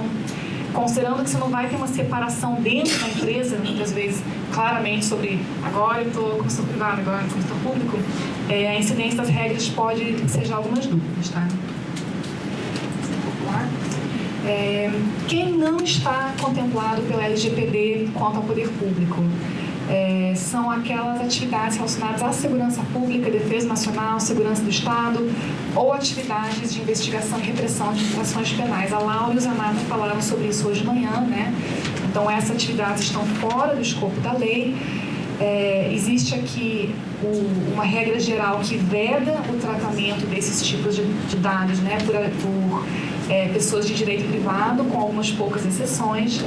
considerando que você não vai ter uma separação dentro da empresa, muitas vezes, claramente, sobre agora eu estou com o setor privado, agora com o setor público, a incidência das regras pode ser já algumas dúvidas, tá? Quem não está contemplado pela LGPD quanto ao poder público? São aquelas atividades relacionadas à segurança pública, defesa nacional, segurança do Estado, ou atividades de investigação e repressão de infrações penais. A Laura e o Zanata falaram sobre isso hoje de manhã, né? Então, essas atividades estão fora do escopo da lei. Existe aqui uma regra geral que veda o tratamento desses tipos de dados, né, por pessoas de direito privado, com algumas poucas exceções.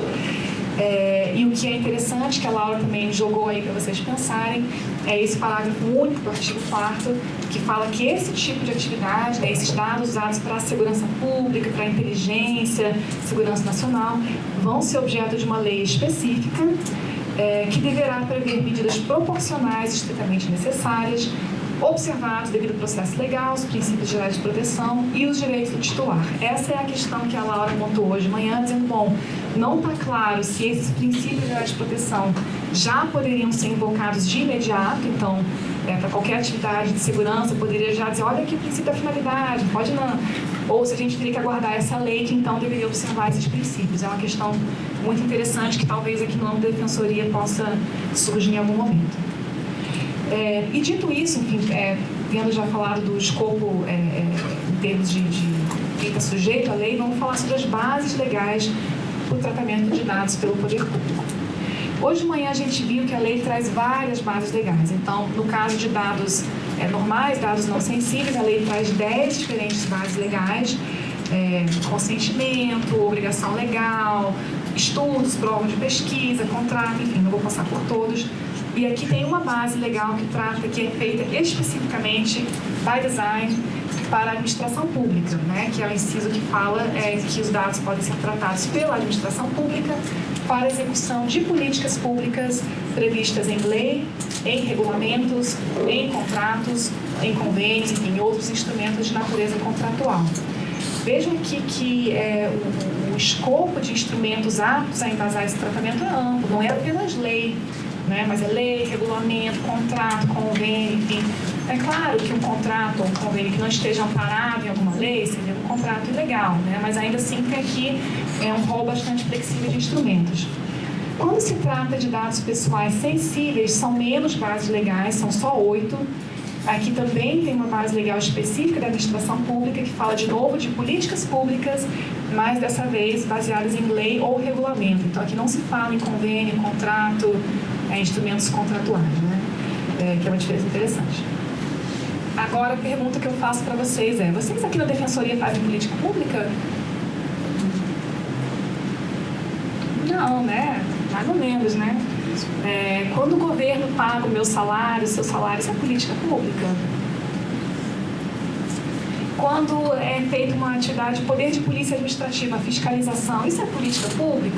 E o que é interessante, que a Laura também jogou aí para vocês pensarem, é esse parágrafo único do artigo 4º, que fala que esse tipo de atividade, né, esses dados usados para a segurança pública, para a inteligência, segurança nacional, vão ser objeto de uma lei específica, que deverá prever medidas proporcionais e estritamente necessárias, observados devido ao processo legal, os princípios gerais de proteção e os direitos do titular. Essa é a questão que a Laura montou hoje de manhã, dizendo, bom, não está claro se esses princípios gerais de proteção já poderiam ser invocados de imediato, então, para qualquer atividade de segurança, poderia já dizer, olha aqui o princípio da finalidade, pode não. Ou se a gente teria que aguardar essa lei, que então deveria observar esses princípios. É uma questão muito interessante que talvez aqui no âmbito da Defensoria possa surgir em algum momento. E dito isso, enfim, tendo já falado do escopo em termos de quem está sujeito à lei, vamos falar sobre as bases legais para o tratamento de dados pelo poder público. Hoje de manhã a gente viu que a lei traz várias bases legais. Então, no caso de dados normais, dados não sensíveis, a lei traz 10 diferentes bases legais, consentimento, obrigação legal, estudos, provas de pesquisa, contrato, enfim, não vou passar por todos. E aqui tem uma base legal que trata, que é feita especificamente by design para a administração pública, né? Que é o inciso que fala que os dados podem ser tratados pela administração pública para a execução de políticas públicas previstas em lei, em regulamentos, em contratos, em convênios, enfim, outros instrumentos de natureza contratual. Vejam aqui que o escopo de instrumentos aptos a embasar esse tratamento é amplo, não é apenas lei, né? Mas é lei, regulamento, contrato, convênio, enfim. É claro que um contrato ou um convênio que não esteja amparado em alguma lei seria um contrato ilegal, né? Mas ainda assim tem aqui um rol bastante flexível de instrumentos. Quando se trata de dados pessoais sensíveis, são menos bases legais, são só 8. Aqui também tem uma base legal específica da administração pública que fala de novo de políticas públicas, mas dessa vez baseadas em lei ou regulamento. Então aqui não se fala em convênio, contrato, instrumentos contratuais, né? Que é uma diferença interessante. Agora a pergunta que eu faço para vocês é: vocês aqui na Defensoria fazem política pública? Não, né? Mais ou menos, né? Quando o governo paga o meu salário, o seu salário, isso é política pública? Quando é feita uma atividade de poder de polícia administrativa, fiscalização, isso é política pública?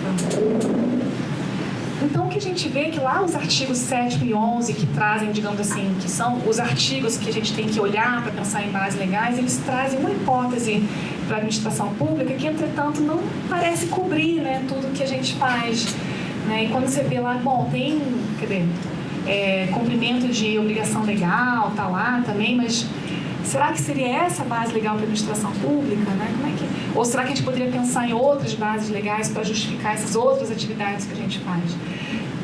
Então, o que a gente vê é que lá os artigos 7 e 11, que trazem, digamos assim, que são os artigos que a gente tem que olhar para pensar em bases legais, eles trazem uma hipótese para a administração pública que, entretanto, não parece cobrir, né, tudo que a gente faz. Né? E quando você vê lá, bom, tem, cumprimento de obrigação legal, tá lá também, mas será que seria essa a base legal para a administração pública? Né? Ou será que a gente poderia pensar em outras bases legais para justificar essas outras atividades que a gente faz?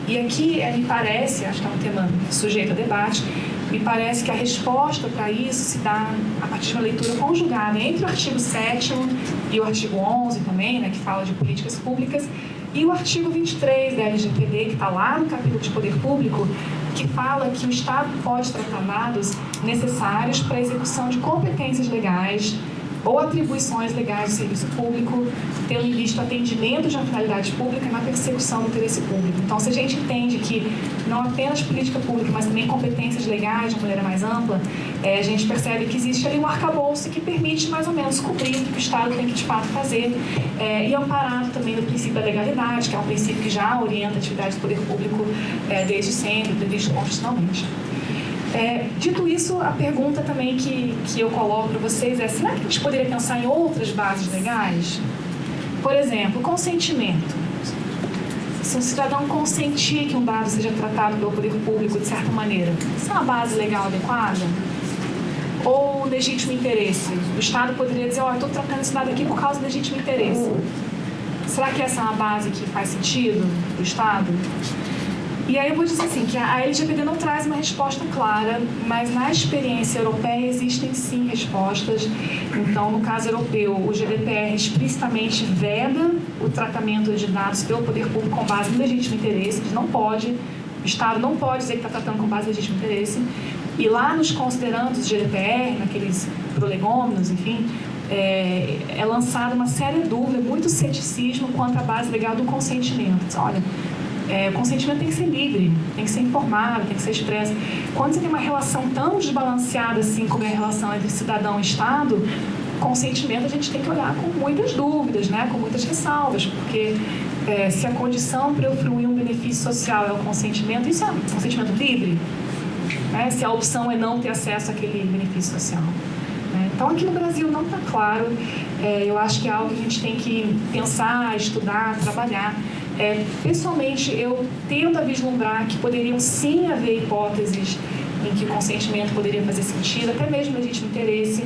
E aqui me parece, acho que é um tema sujeito a debate, me parece que a resposta para isso se dá a partir de uma leitura conjugada entre o artigo 7º e o artigo 11 também, né, que fala de políticas públicas, e o artigo 23 da LGPD, que está lá no capítulo de poder público, que fala que o Estado pode tratar dados necessários para a execução de competências legais ou atribuições legais do serviço público, tendo em vista o atendimento de uma finalidade pública na persecução do interesse público. Então, se a gente entende que não apenas política pública, mas também competências legais de uma maneira mais ampla, a gente percebe que existe ali um arcabouço que permite mais ou menos cobrir o que o Estado tem que de fato fazer, e amparado também no princípio da legalidade, que é um princípio que já orienta a atividade do poder público desde sempre, previsto constitucionalmente. Dito isso, a pergunta também que eu coloco para vocês é: será que a gente poderia pensar em outras bases legais? Por exemplo, consentimento. Se um cidadão consentir que um dado seja tratado pelo poder público de certa maneira, isso é uma base legal adequada? Ou legítimo interesse? O Estado poderia dizer: eu estou tratando esse dado aqui por causa do legítimo interesse. Será que essa é uma base que faz sentido para o Estado? E aí eu vou dizer assim, que a LGPD não traz uma resposta clara, mas na experiência europeia existem sim respostas. Então, no caso europeu, o GDPR explicitamente veda o tratamento de dados pelo poder público com base no legítimo interesse. Não pode, o Estado não pode dizer que está tratando com base no legítimo interesse. E lá nos considerandos do GDPR, naqueles prolegômenos, enfim, é lançada uma séria dúvida, muito ceticismo quanto à base legal do consentimento. Olha, o consentimento tem que ser livre, tem que ser informado, tem que ser expresso. Quando você tem uma relação tão desbalanceada assim como é a relação entre cidadão e Estado, consentimento a gente tem que olhar com muitas dúvidas, né? Com muitas ressalvas, porque se a condição para eu fruir um benefício social é o consentimento, isso é um consentimento livre? Se a opção é não ter acesso àquele benefício social. Então, aqui no Brasil não está claro. Eu acho que é algo que a gente tem que pensar, estudar, trabalhar. Pessoalmente, eu tendo a vislumbrar que poderiam sim haver hipóteses em que o consentimento poderia fazer sentido, até mesmo legítimo interesse,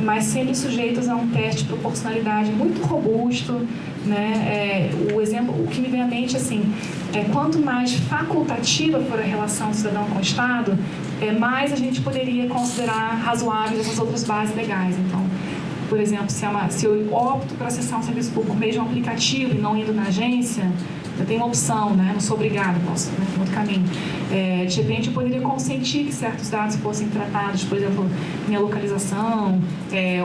mas sempre sujeitos a um teste de proporcionalidade muito robusto, né? O que me vem à mente, assim, quanto mais facultativa for a relação do cidadão com o Estado, mais a gente poderia considerar razoáveis essas outras bases legais. Então, por exemplo, se eu opto por acessar um serviço público por meio de um aplicativo e não indo na agência, eu tenho uma opção, né? Não sou obrigada, posso ir por outro caminho. De repente, eu poderia consentir que certos dados fossem tratados, por exemplo, minha localização,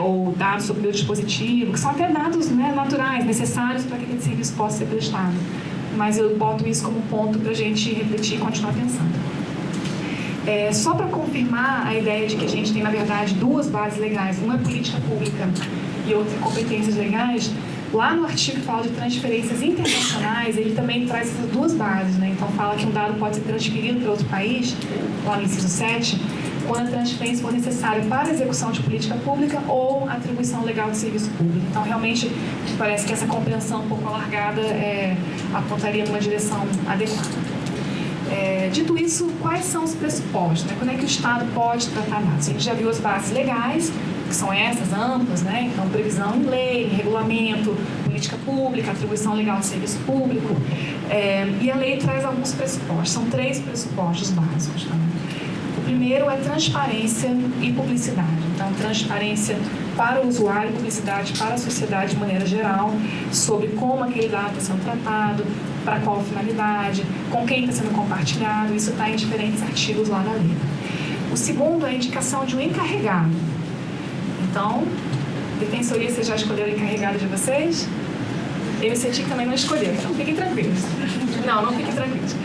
ou dados sobre o meu dispositivo, que são até dados, né, naturais, necessários para que aquele serviço possa ser prestado. Mas eu boto isso como ponto para a gente refletir e continuar pensando. Só para confirmar a ideia de que a gente tem, na verdade, duas bases legais, uma é política pública e outra é competências legais, lá no artigo que fala de transferências internacionais, ele também traz essas duas bases, né? Então, fala que um dado pode ser transferido para outro país, lá no inciso 7, quando a transferência for necessária para a execução de política pública ou atribuição legal de serviço público. Então, realmente, parece que essa compreensão um pouco alargada apontaria numa direção adequada. Dito isso, quais são os pressupostos? Né? Quando é que o Estado pode tratar dados? A gente já viu as bases legais, que são essas, amplas, né? Então, previsão em lei, em regulamento, política pública, atribuição legal de serviço público. E a lei traz alguns pressupostos, são 3 pressupostos básicos. Tá? O primeiro é transparência e publicidade. Então, transparência para o usuário, publicidade para a sociedade de maneira geral, sobre como aquele dado está sendo tratado, para qual finalidade, com quem está sendo compartilhado. Isso está em diferentes artigos lá na lei. O segundo é a indicação de um encarregado. Então, Defensoria, vocês já escolheram o encarregado de vocês? Eu e o CETIC também não escolheram, então fiquem tranquilos. Não fiquem tranquilos.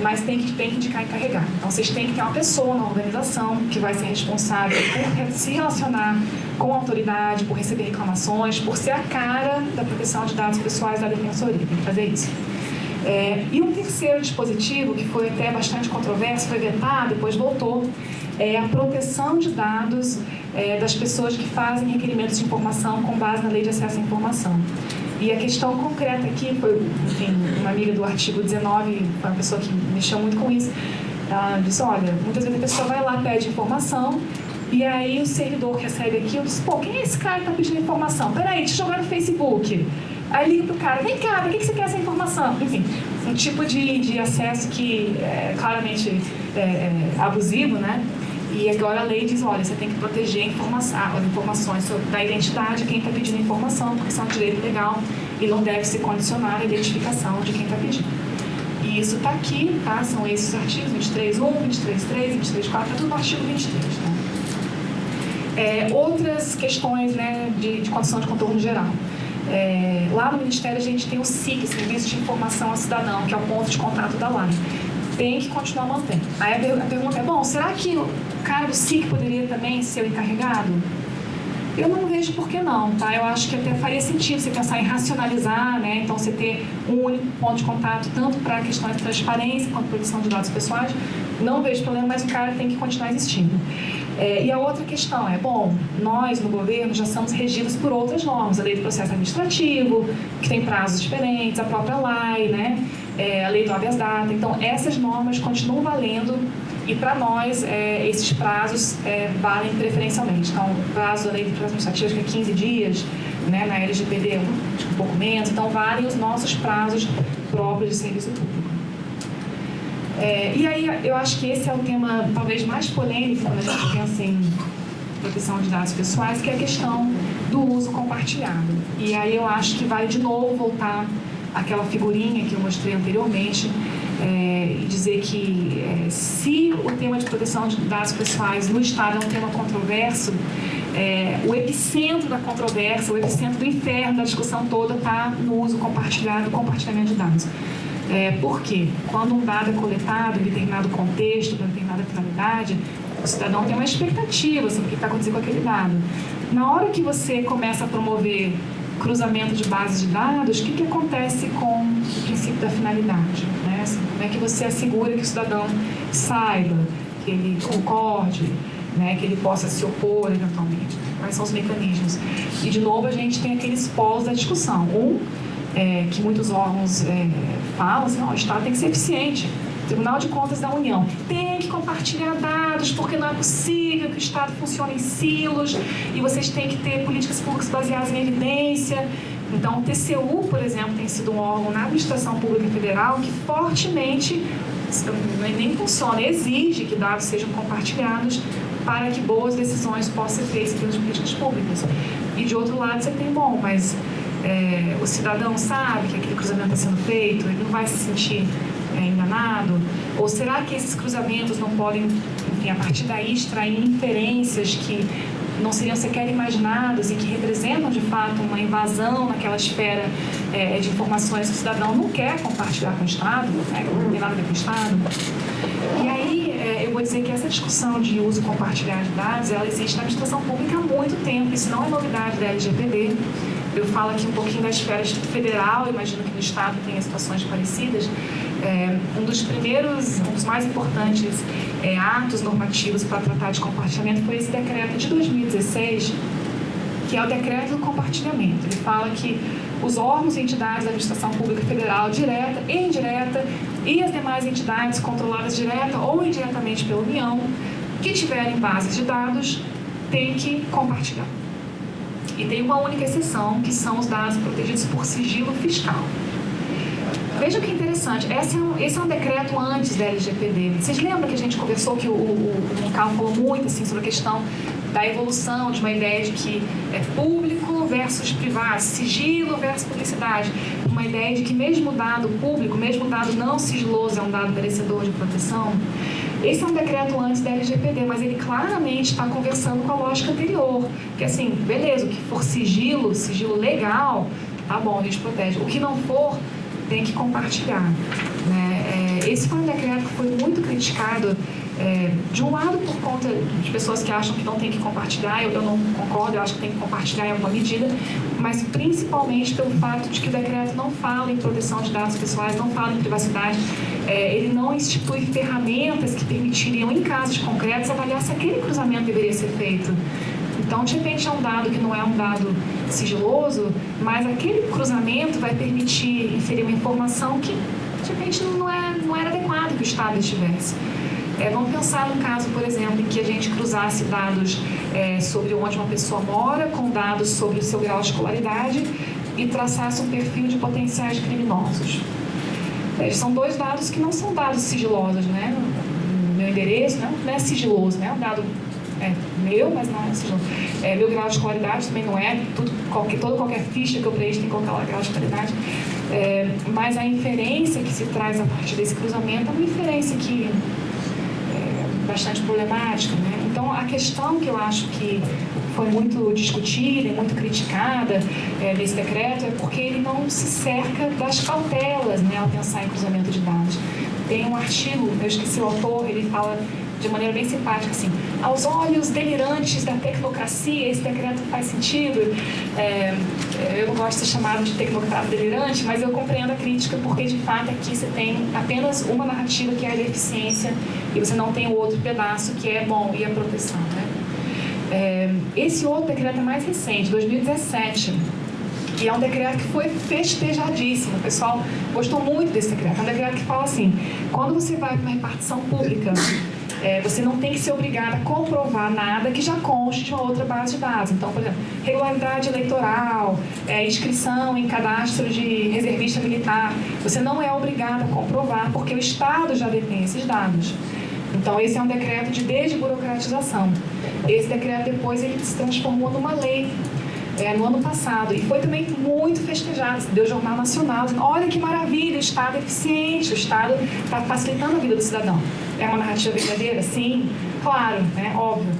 Mas tem que indicar encarregado. Então, vocês têm que ter uma pessoa na organização que vai ser responsável por se relacionar com a autoridade, por receber reclamações, por ser a cara da proteção de dados pessoais da Defensoria. Tem que fazer isso. E um terceiro dispositivo, que foi até bastante controverso, foi vetado, depois voltou, é a proteção de dados das pessoas que fazem requerimentos de informação com base na Lei de Acesso à Informação. E a questão concreta aqui foi, enfim, uma amiga do artigo 19, foi uma pessoa que mexeu muito com isso, ela disse, olha, muitas vezes a pessoa vai lá, pede informação, e aí o servidor que recebe aquilo diz, pô, quem é esse cara que está pedindo informação? Peraí, deixa eu jogar no Facebook. Aí liga pro cara, vem cá, por que você quer essa informação? Enfim, um tipo de acesso que é claramente abusivo, né? E agora a lei diz, olha, você tem que proteger as informações da identidade de quem está pedindo a informação, porque isso é um direito legal e não deve se condicionar a identificação de quem está pedindo. E isso está aqui, tá? São esses artigos, 23.1, 23.3, 23.4, está tudo no artigo 23, tá? Outras questões, né, de condição de contorno geral. Lá no Ministério a gente tem o SIC, Serviço de Informação ao Cidadão, que é o ponto de contato da LAI. Tem que continuar mantendo. Aí a pergunta é, bom, será que o cara do SIC poderia também ser o encarregado? Eu não vejo por que não, tá? Eu acho que até faria sentido você pensar em racionalizar, né? Então, você ter um único ponto de contato, tanto para questões de transparência quanto proteção de dados pessoais. Não vejo problema, mas o cara tem que continuar existindo. E a outra questão é, bom, nós no governo já somos regidos por outras normas, a lei do processo administrativo, que tem prazos diferentes, a própria lei, né? A lei do habeas data. Então, essas normas continuam valendo e, para nós, esses prazos valem preferencialmente. Então, o prazo da lei do processo administrativo, que é 15 dias, né? Na LGPD, acho que um pouco menos. Então, valem os nossos prazos próprios de serviço público. E aí, eu acho que esse é o tema talvez mais polêmico quando a gente pensa em proteção de dados pessoais, que é a questão do uso compartilhado. E aí eu acho que vale de novo voltar àquela figurinha que eu mostrei anteriormente e dizer que se o tema de proteção de dados pessoais no Estado é um tema controverso, o epicentro da controvérsia, o epicentro do inferno da discussão toda está no uso compartilhado, no compartilhamento de dados. Por quê? Quando um dado é coletado em determinado contexto, para determinada finalidade, o cidadão tem uma expectativa sobre o que está acontecendo com aquele dado. Na hora que você começa a promover cruzamento de bases de dados, o que acontece com o princípio da finalidade? Né? Como é que você assegura que o cidadão saiba, que ele concorde, né? Que ele possa se opor eventualmente? Quais são os mecanismos? E, de novo, a gente tem aqueles polos da discussão. Que muitos órgãos falam assim, o Estado tem que ser eficiente. O Tribunal de Contas da União tem que compartilhar dados, porque não é possível que o Estado funcione em silos e vocês têm que ter políticas públicas baseadas em evidência. Então, o TCU, por exemplo, tem sido um órgão na administração pública federal que fortemente, nem funciona, exige que dados sejam compartilhados para que boas decisões possam ser feitas em termos de políticas públicas. E, de outro lado, você tem, mas o cidadão sabe que aquele cruzamento está sendo feito, ele não vai se sentir enganado? Ou será que esses cruzamentos não podem, enfim, a partir daí, extrair inferências que não seriam sequer imaginadas e que representam, de fato, uma invasão naquela esfera de informações que o cidadão não quer compartilhar com o Estado, né, que não tem nada a ver com o Estado? E aí, eu vou dizer que essa discussão de uso compartilhado de dados, ela existe na administração pública há muito tempo, isso não é novidade da LGPD. Eu falo aqui um pouquinho da esfera federal, imagino que no Estado tenha situações parecidas. Um dos mais importantes atos normativos para tratar de compartilhamento foi esse decreto de 2016, que é o decreto do compartilhamento. Ele fala que os órgãos e entidades da administração pública federal, direta e indireta, e as demais entidades controladas direta ou indiretamente pela União, que tiverem bases de dados, têm que compartilhar. E tem uma única exceção, que são os dados protegidos por sigilo fiscal. Veja que interessante, esse é um decreto antes da LGPD. Vocês lembram que a gente conversou que o Moncal falou muito assim, sobre a questão da evolução de uma ideia de que é público versus privado, sigilo versus publicidade. Uma ideia de que mesmo dado público, mesmo dado não sigiloso é um dado merecedor de proteção. Esse é um decreto antes da LGPD, mas ele claramente está conversando com a lógica anterior. Que assim, beleza, o que for sigilo legal, tá bom, a gente protege. O que não for, tem que compartilhar. Né? Esse foi um decreto que foi muito criticado, de um lado por conta de pessoas que acham que não tem que compartilhar, eu não concordo, eu acho que tem que compartilhar em alguma medida, mas principalmente pelo fato de que o decreto não fala em proteção de dados pessoais, não fala em privacidade, ele não institui ferramentas que permitiriam, em casos concretos, avaliar se aquele cruzamento deveria ser feito. Então, de repente, é um dado que não é um dado sigiloso, mas aquele cruzamento vai permitir inserir uma informação que, de repente, não era adequado que o Estado estivesse. Vamos pensar num caso, por exemplo, em que a gente cruzasse dados sobre onde uma pessoa mora com dados sobre o seu grau de escolaridade e traçasse um perfil de potenciais criminosos. São dois dados que não são dados sigilosos, né? Meu endereço não é sigiloso, né? É um dado meu, mas não é sigiloso. Meu grau de escolaridade também não é, toda qualquer ficha que eu preencho tem que colocar lá grau de escolaridade. Mas a inferência que se traz a partir desse cruzamento é uma inferência que bastante problemática, né? Então, a questão que eu acho que foi muito discutida e muito criticada nesse decreto é porque ele não se cerca das cautelas, né, ao pensar em cruzamento de dados. Tem um artigo, eu esqueci o autor, ele fala de maneira bem simpática assim: aos olhos delirantes da tecnocracia, esse decreto faz sentido. Eu não gosto de ser chamado de tecnocrata delirante, mas eu compreendo a crítica, porque de fato aqui você tem apenas uma narrativa, que é a da eficiência, e você não tem o outro pedaço, que é bom, e a proteção, né? Esse outro decreto é mais recente, 2017, e é um decreto que foi festejadíssimo. O pessoal gostou muito desse decreto. É um decreto que fala assim: quando você vai para uma repartição pública, você não tem que ser obrigado a comprovar nada que já conste de uma outra base de dados. Então, por exemplo, regularidade eleitoral, inscrição em cadastro de reservista militar, você não é obrigado a comprovar, porque o Estado já detém esses dados. Então, esse é um decreto de desburocratização. Esse decreto depois ele se transformou numa lei no ano passado, e foi também muito festejado. Deu Jornal Nacional dizendo: olha que maravilha, o Estado é eficiente, o Estado está facilitando a vida do cidadão. É uma narrativa verdadeira? Sim, claro, né? Óbvio.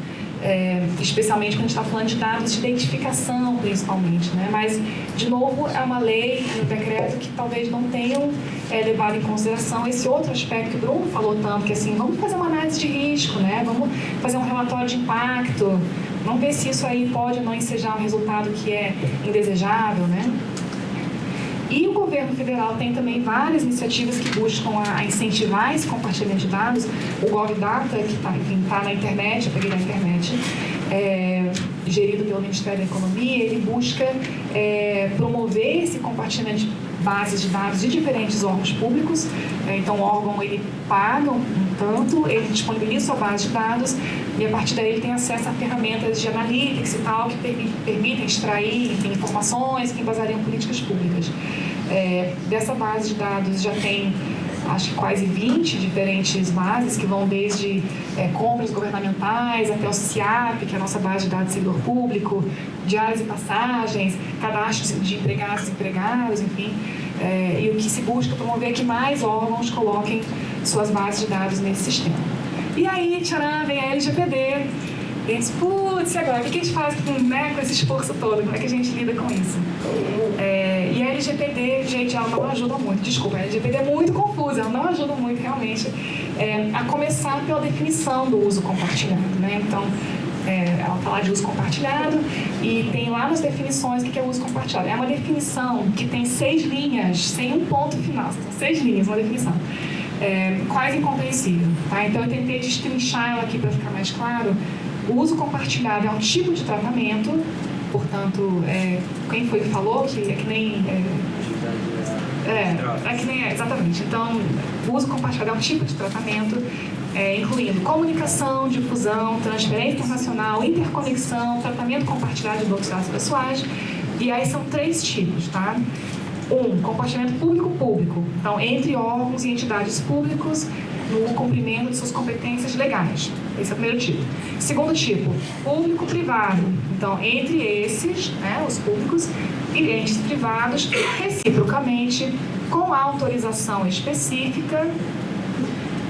Especialmente quando a gente está falando de dados de identificação, principalmente, né? Mas, de novo, é uma lei, um decreto que talvez não tenham levado em consideração esse outro aspecto que o Bruno falou tanto, que assim, vamos fazer uma análise de risco, né? Vamos fazer um relatório de impacto, vamos ver se isso aí pode ou não ensejar um resultado que é indesejável, né? E o governo federal tem também várias iniciativas que buscam a incentivar esse compartilhamento de dados. O GovData, que está na internet, eu peguei na internet, gerido pelo Ministério da Economia, ele busca promover esse compartilhamento de bases de dados de diferentes órgãos públicos. Então, o órgão ele paga um tanto, ele disponibiliza sua base de dados, e a partir daí ele tem acesso a ferramentas de analytics e tal, que permitem extrair, enfim, informações que embasariam políticas públicas. Dessa base de dados já tem, acho que quase 20 diferentes bases, que vão desde compras governamentais até o CIAP, que é a nossa base de dados do servidor público, diárias e passagens, cadastros de empregados e empregados, enfim. E o que se busca promover é que mais órgãos coloquem suas bases de dados nesse sistema. E aí, tcharam, vem a LGPD. E a gente, putz, e agora? O que a gente faz com esse esforço todo? Como é que a gente lida com isso? E a LGPD, gente, ela não ajuda muito. Desculpa, a LGPD é muito confusa, ela não ajuda muito, realmente, a começar pela definição do uso compartilhado, né? Então, ela fala de uso compartilhado e tem lá nas definições o que é uso compartilhado. É uma definição que tem 6 linhas, sem um ponto final. São 6 linhas, uma definição. Quase incompreensível, tá? Então, eu tentei destrinchar ela aqui para ficar mais claro. O uso compartilhado é um tipo de tratamento, portanto, quem foi que falou que é que nem... exatamente. Então, o uso compartilhado é um tipo de tratamento, incluindo comunicação, difusão, transferência internacional, interconexão, tratamento compartilhado de outros dados pessoais. E aí são 3 tipos, tá? Compartilhamento público-público. Então, entre órgãos e entidades públicos, no cumprimento de suas competências legais. Esse é o primeiro tipo. Segundo tipo, público-privado. Então, entre esses, os públicos e entes privados, reciprocamente, com autorização específica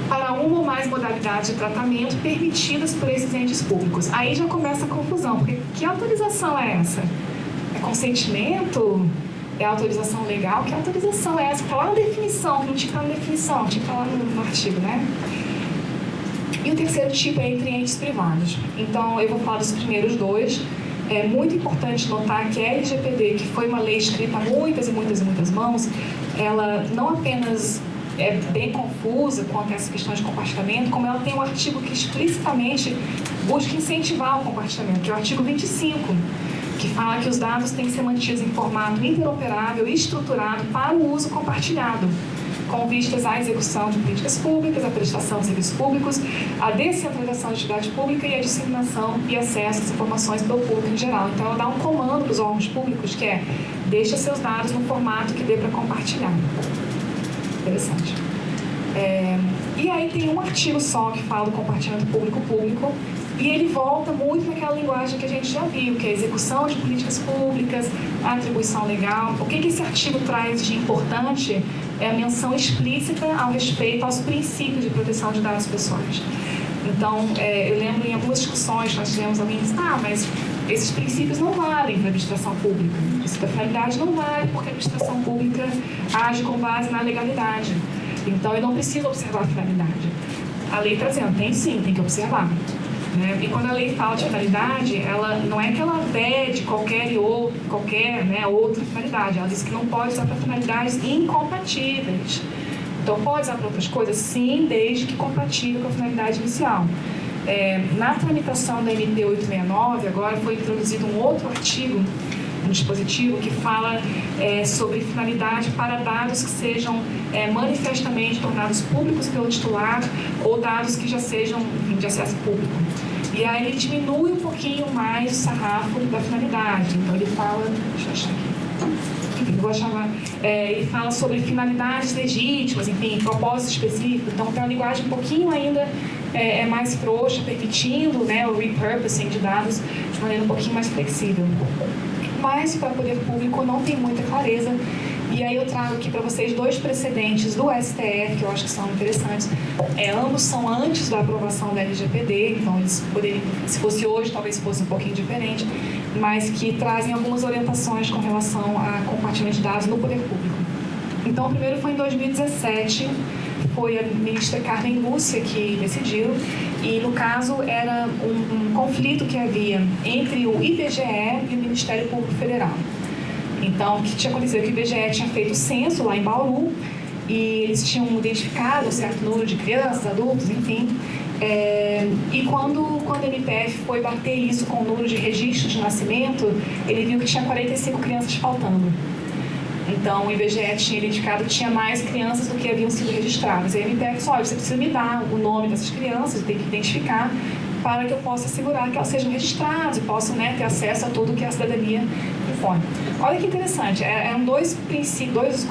para uma ou mais modalidades de tratamento permitidas por esses entes públicos. Aí já começa a confusão, porque que autorização é essa? É consentimento? É autorização legal? Que autorização é essa? Está lá na definição, que não tinha que estar na definição, tinha que estar lá no artigo, né? E o terceiro tipo é entre entes privados. Então, eu vou falar dos primeiros 2. É muito importante notar que a LGPD, que foi uma lei escrita a muitas e muitas e muitas mãos, ela não apenas é bem confusa quanto a essa questão de compartilhamento, como ela tem um artigo que explicitamente busca incentivar o compartilhamento, que é o artigo 25, que fala que os dados têm que ser mantidos em formato interoperável e estruturado para o uso compartilhado, com vistas à execução de políticas públicas, a prestação de serviços públicos, a descentralização de atividade pública e a disseminação e acesso às informações pelo público em geral. Então, ela dá um comando para os órgãos públicos, que é: deixa seus dados no formato que dê para compartilhar. Interessante. E aí tem um artigo só que fala do compartilhamento público-público, e ele volta muito naquela linguagem que a gente já viu, que é a execução de políticas públicas, a atribuição legal. O que esse artigo traz de importante é a menção explícita ao respeito aos princípios de proteção de dados pessoais. Então, eu lembro em algumas discussões, nós tivemos alguém que disse: mas esses princípios não valem para a administração pública. O princípio da finalidade não vale porque a administração pública age com base na legalidade. Então, eu não preciso observar a finalidade. A lei está dizendo: tem sim, tem que observar. né? E quando a lei fala de finalidade, ela não é que ela vede qualquer outra finalidade. Ela diz que não pode usar para finalidades incompatíveis. Então, pode usar para outras coisas? Sim, desde que compatível com a finalidade inicial. Na tramitação da MP 869, agora foi introduzido um outro artigo no dispositivo que fala sobre finalidade para dados que sejam manifestamente tornados públicos pelo titular ou dados que já sejam, enfim, de acesso público. E aí ele diminui um pouquinho mais o sarrafo da finalidade. Então ele fala, deixa eu achar aqui, enfim, vou chamar, ele fala sobre finalidades legítimas, enfim, propósito específico. Então tem uma linguagem um pouquinho ainda mais frouxa, permitindo, né, o repurposing de dados de maneira um pouquinho mais flexível. Mas para o poder público não tem muita clareza. E aí eu trago aqui para vocês 2 precedentes do STF, que eu acho que são interessantes. Ambos são antes da aprovação da LGPD, então eles poderiam, se fosse hoje, talvez fosse um pouquinho diferente, mas que trazem algumas orientações com relação a compartilhamento de dados no poder público. Então, o primeiro foi em 2017, foi a ministra Carmen Lúcia que decidiu, e no caso era um conflito que havia entre o IBGE e o Ministério Público Federal. Então, o que tinha acontecido é que o IBGE tinha feito o censo lá em Bauru e eles tinham identificado um certo número de crianças, adultos, enfim. E quando a MPF foi bater isso com o número de registros de nascimento, ele viu que tinha 45 crianças faltando. Então, o IBGE tinha identificado que tinha mais crianças do que haviam sido registradas. E a MPF disse, olha, você precisa me dar o nome dessas crianças, tem que identificar para que eu possa assegurar que elas sejam registradas e possam, né, ter acesso a tudo que a cidadania impõe. Olha que interessante, eram 2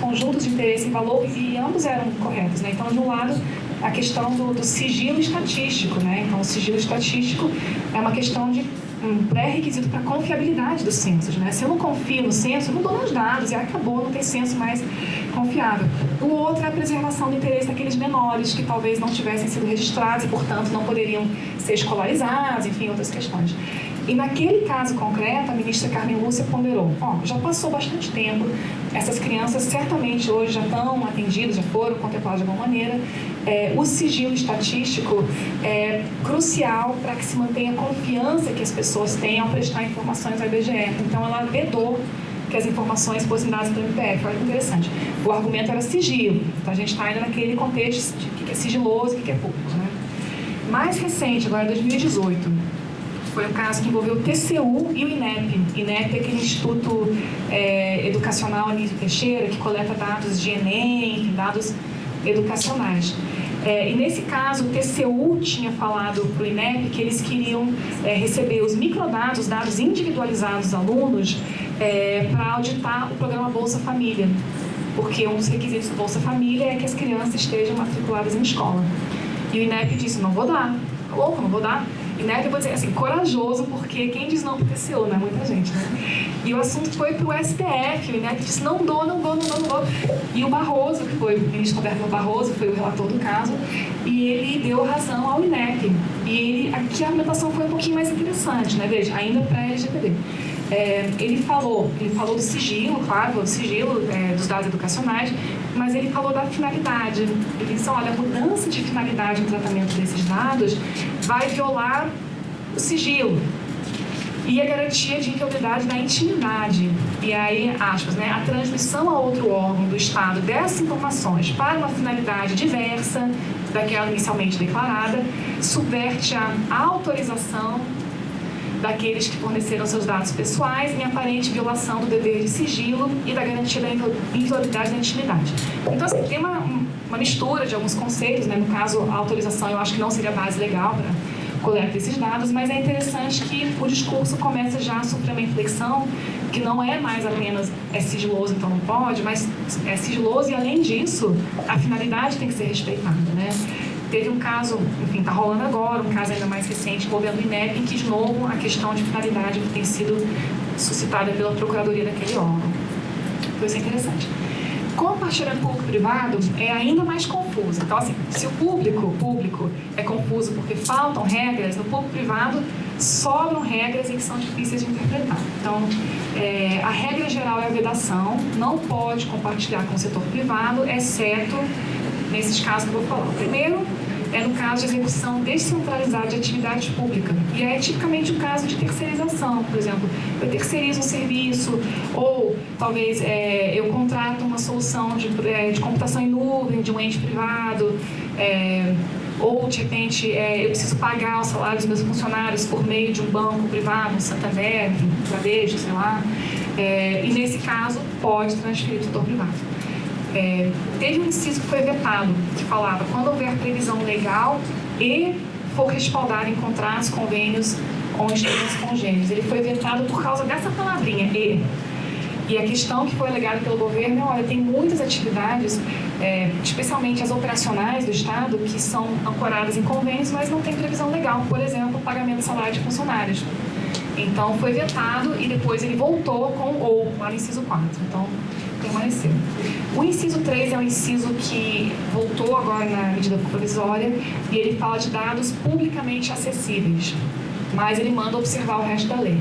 conjuntos de interesse em valor e ambos eram corretos, né? Então, de um lado, a questão do sigilo estatístico, né? Então, o sigilo estatístico é uma questão de um pré-requisito para a confiabilidade dos censos, né? Se eu não confio no censo, eu não dou meus dados e acabou, não tem censo mais confiável. O outro é a preservação do interesse daqueles menores que talvez não tivessem sido registrados e, portanto, não poderiam ser escolarizados, enfim, outras questões. E naquele caso concreto, a ministra Carmen Lúcia ponderou, já passou bastante tempo, essas crianças certamente hoje já estão atendidas, já foram contempladas de alguma maneira, o sigilo estatístico é crucial para que se mantenha a confiança que as pessoas têm ao prestar informações ao IBGE. Então, ela vedou que as informações fossem dadas pelo MPF. Olha que interessante. O argumento era sigilo. Então, a gente está ainda naquele contexto de o que é sigiloso e o que é público, né? Mais recente, agora 2018, foi um caso que envolveu o TCU e o INEP. INEP é aquele Instituto Educacional Anísio Teixeira, que coleta dados de Enem, enfim, dados educacionais. E nesse caso, o TCU tinha falado para o INEP que eles queriam receber os microdados, dados individualizados dos alunos, para auditar o programa Bolsa Família, porque um dos requisitos do Bolsa Família é que as crianças estejam matriculadas em escola. E o INEP disse, não vou dar. Louco, não vou dar. INEP, eu vou dizer assim, corajoso, porque quem diz não para o TCU, não é muita gente, né? E o assunto foi para o STF, o INEP disse, não dou. E o Barroso, que foi o ministro Roberto Barroso, foi o relator do caso, e ele deu razão ao INEP. E aqui a argumentação foi um pouquinho mais interessante, né? Veja, ainda pré-LGPD. Ele falou do sigilo, claro, do sigilo dos dados educacionais, mas ele falou da finalidade. Ele disse, olha, a mudança de finalidade no tratamento desses dados vai violar o sigilo e a garantia de inviolabilidade da intimidade. E aí, aspas, né, a transmissão a outro órgão do Estado dessas informações para uma finalidade diversa daquela inicialmente declarada subverte a autorização daqueles que forneceram seus dados pessoais em aparente violação do dever de sigilo e da garantia da inviolabilidade da intimidade. Então, assim, tem uma mistura de alguns conceitos, né? No caso, a autorização eu acho que não seria a base legal para coleta desses dados, mas é interessante que o discurso começa já a sofrer uma inflexão, que não é mais apenas sigiloso, então não pode, mas é sigiloso e, além disso, a finalidade tem que ser respeitada, né? Teve um caso, enfim, está rolando agora, um caso ainda mais recente envolvendo o INEP, em que, de novo, a questão de finalidade tem sido suscitada pela Procuradoria daquele órgão. Então, isso é interessante. Compartilhamento público-privado é ainda mais confuso. Então, assim, se o público é confuso porque faltam regras, no público-privado sobram regras e que são difíceis de interpretar. Então, a regra geral é a vedação, não pode compartilhar com o setor privado, exceto nesses casos que eu vou falar. O primeiro é no caso de execução descentralizada de atividade pública. E é tipicamente o caso de terceirização, por exemplo. Eu terceirizo um serviço, ou talvez eu contrato uma solução de computação em nuvem de um ente privado, ou, de repente, eu preciso pagar os salários dos meus funcionários por meio de um banco privado, um Santander, um Bradesco, sei lá. E, nesse caso, pode transferir para o setor privado. Teve um inciso que foi vetado, que falava quando houver previsão legal e for respaldado em contratos, convênios ou instrumentos congêneres. Ele foi vetado por causa dessa palavrinha, e. E a questão que foi alegada pelo governo é, olha, tem muitas atividades, especialmente as operacionais do Estado, que são ancoradas em convênios, mas não tem previsão legal. Por exemplo, o pagamento de salário de funcionários. Então, foi vetado e depois ele voltou com ou, lá no inciso 4. Então, permaneceu. O inciso 3 é um inciso que voltou agora na medida provisória e ele fala de dados publicamente acessíveis, mas ele manda observar o resto da lei.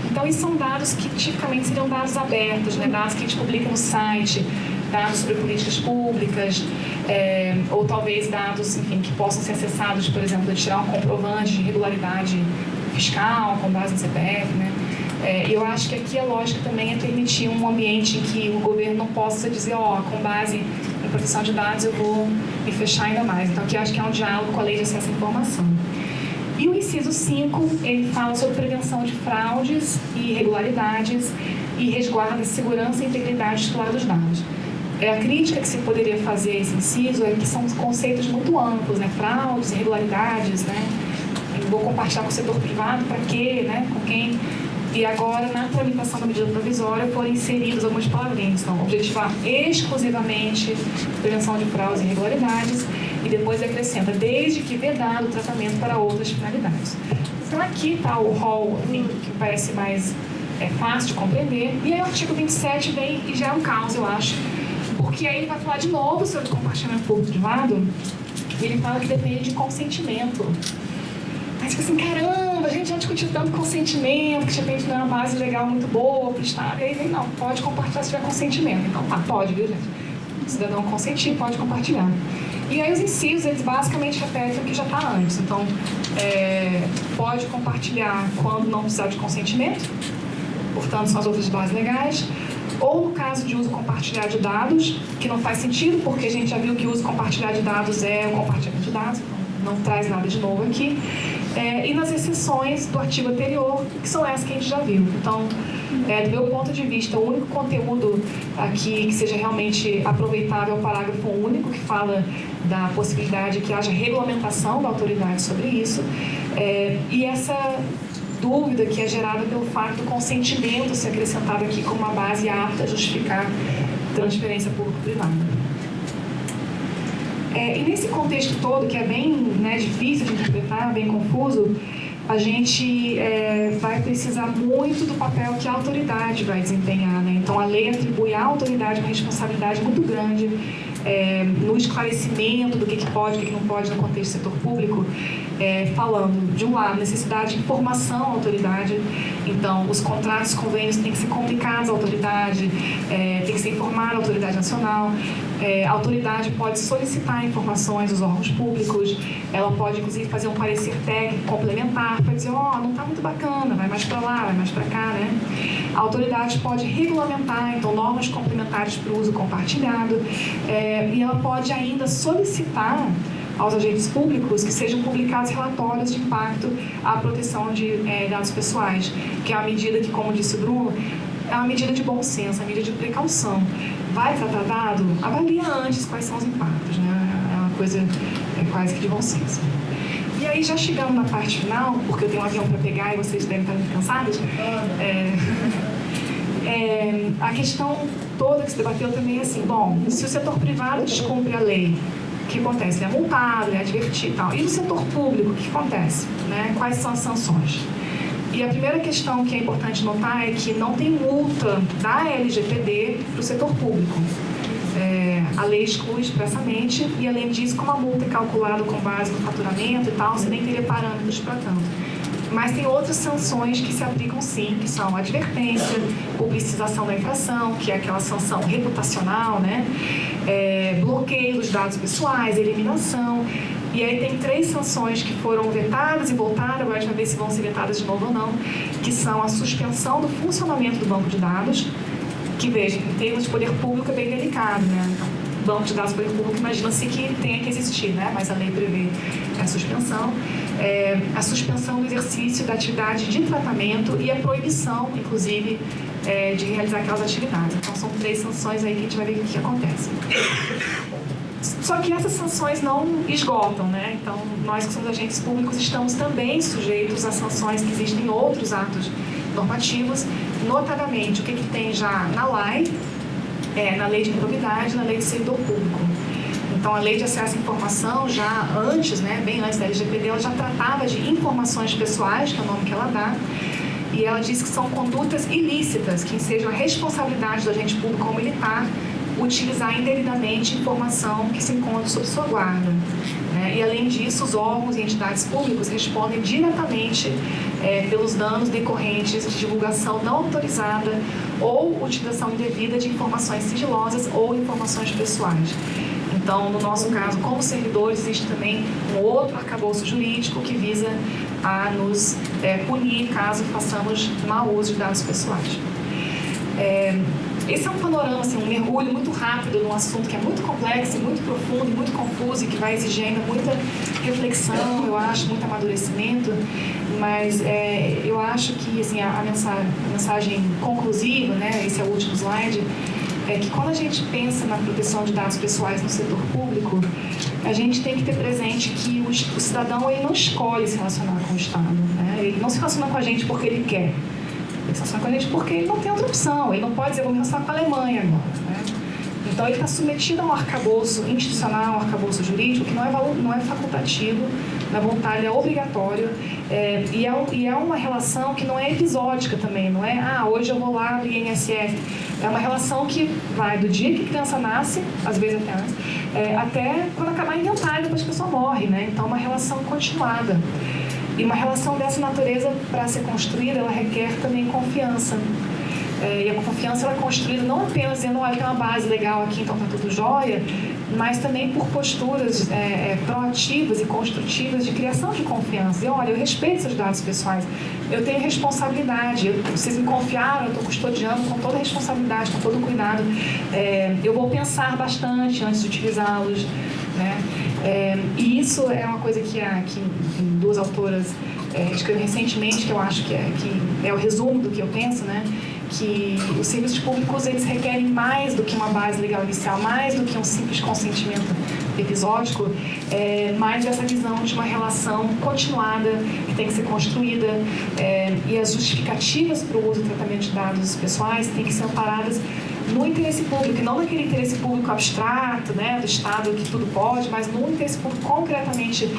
Então, isso são dados que tipicamente seriam dados abertos, né? Dados que a gente publica no site, dados sobre políticas públicas, ou talvez dados, enfim, que possam ser acessados, por exemplo, de tirar um comprovante de regularidade fiscal com base no CPF, né? Eu acho que aqui a lógica também é permitir um ambiente em que o governo não possa dizer, com base em proteção de dados eu vou me fechar ainda mais. Então, aqui eu acho que é um diálogo com a lei de acesso à informação. E o inciso 5, ele fala sobre prevenção de fraudes e irregularidades e resguarda a segurança e integridade titular dos dados. A crítica que se poderia fazer a esse inciso é que são conceitos muito amplos, né? Fraudes, irregularidades, né? Eu vou compartilhar com o setor privado, para quê, né? Com quem? E agora, na tramitação da medida provisória, foram inseridas algumas palavrinhas. Então, objetivar exclusivamente prevenção de fraudes e irregularidades e depois acrescenta, desde que vedado o tratamento para outras finalidades. Então, aqui está o rol, enfim, que parece mais fácil de compreender. E aí o artigo 27 vem e já é um caos, eu acho, porque aí ele vai falar de novo sobre compartilhamento público-privado e ele fala que depende de consentimento. Aí, tipo assim, caramba, a gente já discutiu tanto consentimento, que de repente não é uma base legal muito boa para o Estado. E aí vem, não, pode compartilhar se tiver consentimento. Então, tá, pode, viu, gente? O cidadão consentir, pode compartilhar. E aí os incisos, eles basicamente repetem o que já está antes. Então, pode compartilhar quando não precisar de consentimento, portanto, são as outras bases legais. Ou no caso de uso compartilhado de dados, que não faz sentido, porque a gente já viu que o uso compartilhado de dados é o compartilhamento de dados, então não traz nada de novo aqui. E nas exceções do artigo anterior, que são essas que a gente já viu. Então, do meu ponto de vista, o único conteúdo aqui que seja realmente aproveitável é o parágrafo único, que fala da possibilidade de que haja regulamentação da autoridade sobre isso. E essa dúvida que é gerada pelo fato do consentimento ser acrescentado aqui como uma base apta a justificar transferência público-privada. E nesse contexto todo, que é bem difícil de interpretar, bem confuso, a gente vai precisar muito do papel que a autoridade vai desempenhar, né? Então, a lei atribui à autoridade uma responsabilidade muito grande no esclarecimento do que pode e o que não pode no contexto do setor público, falando, de um lado, necessidade de informação à autoridade. Então, os contratos, convênios têm que ser comunicados à autoridade, tem que ser informada à autoridade nacional. A autoridade pode solicitar informações dos órgãos públicos, ela pode, inclusive, fazer um parecer técnico complementar para dizer, não está muito bacana, vai mais para lá, vai mais para cá, né? A autoridade pode regulamentar, então, normas complementares para o uso compartilhado, e ela pode ainda solicitar aos agentes públicos que sejam publicados relatórios de impacto à proteção de dados pessoais, que é uma medida que, como disse o Bruno, é uma medida de bom senso, uma medida de precaução. Vai tratar dado? Avalia antes quais são os impactos, né? É uma coisa quase que de bom senso. E aí, já chegando na parte final, porque eu tenho um avião para pegar e vocês devem estar muito cansados, a questão toda que se debateu também é assim, se o setor privado descumpre a lei, o que acontece? Ele é multado, ele é advertido e tal. E no setor público, o que acontece? Né? Quais são as sanções? E a primeira questão que é importante notar é que não tem multa da LGPD para o setor público. A lei exclui expressamente e, além disso, como a multa é calculada com base no faturamento e tal, você nem teria parâmetros para tanto. Mas tem outras sanções que se aplicam sim, que são advertência, publicização da infração, que é aquela sanção reputacional, né? Bloqueio dos dados pessoais, eliminação. E aí tem 3 sanções que foram vetadas e voltaram, agora a gente vai ver se vão ser vetadas de novo ou não, que são a suspensão do funcionamento do banco de dados, que, veja, em termos de poder público é bem delicado, né? Banco de dados do poder público, imagina-se que tenha que existir, né? Mas a lei prevê a suspensão do exercício da atividade de tratamento e a proibição, inclusive, de realizar aquelas atividades. Então, são 3 sanções aí que a gente vai ver o que acontece. Só que essas sanções não esgotam, né? Então, nós que somos agentes públicos estamos também sujeitos a sanções que existem em outros atos normativos, notadamente o que tem já na LAI, na Lei de Improbidade, na Lei de Servidor Público. Então, a Lei de Acesso à Informação, já antes, né, bem antes da LGPD, ela já tratava de informações pessoais, que é o nome que ela dá, e ela diz que são condutas ilícitas, que sejam a responsabilidade do agente público ou militar utilizar indevidamente informação que se encontra sob sua guarda. E, além disso, os órgãos e entidades públicos respondem diretamente pelos danos decorrentes de divulgação não autorizada ou utilização indevida de informações sigilosas ou informações pessoais. Então, no nosso caso, como servidores, existe também um outro arcabouço jurídico que visa a nos punir caso façamos mau uso de dados pessoais. Esse é um panorama, assim, um mergulho muito rápido num assunto que é muito complexo, muito profundo, muito confuso e que vai exigir ainda muita reflexão, eu acho, muito amadurecimento, mas eu acho que assim, a mensagem conclusiva, né, esse é o último slide, é que quando a gente pensa na proteção de dados pessoais no setor público, a gente tem que ter presente que o cidadão ele não escolhe se relacionar com o Estado, né? Ele não se relaciona com a gente porque ele quer. Ele se relaciona com a gente porque ele não tem outra opção. Ele não pode dizer, vou me relacionar com a Alemanha agora, né? Então, ele está submetido a um arcabouço institucional, um arcabouço jurídico, que não é facultativo, na vontade é obrigatório, e é uma relação que não é episódica também, não é, hoje eu vou lá abrir INSS. É uma relação que vai do dia que a criança nasce, às vezes até antes, até quando acabar o inventário, depois que a pessoa morre, né? Então, é uma relação continuada. E uma relação dessa natureza, para ser construída, ela requer também confiança. E a confiança ela é construída não apenas dizendo, olha, tem uma base legal aqui, então tá tudo jóia, mas também por posturas proativas e construtivas de criação de confiança. E olha, eu respeito seus dados pessoais, eu tenho responsabilidade, vocês me confiaram, eu estou custodiando com toda a responsabilidade, com todo o cuidado. Eu vou pensar bastante antes de utilizá-los, né? E isso é uma coisa que duas autoras escreveram recentemente, que eu acho que é o resumo do que eu penso, né? Que os serviços públicos eles requerem mais do que uma base legal inicial, mais do que um simples consentimento episódico, mais dessa visão de uma relação continuada que tem que ser construída, e as justificativas para o uso e tratamento de dados pessoais têm que ser amparadas no interesse público, e não naquele interesse público abstrato, né, do Estado que tudo pode, mas no interesse público concretamente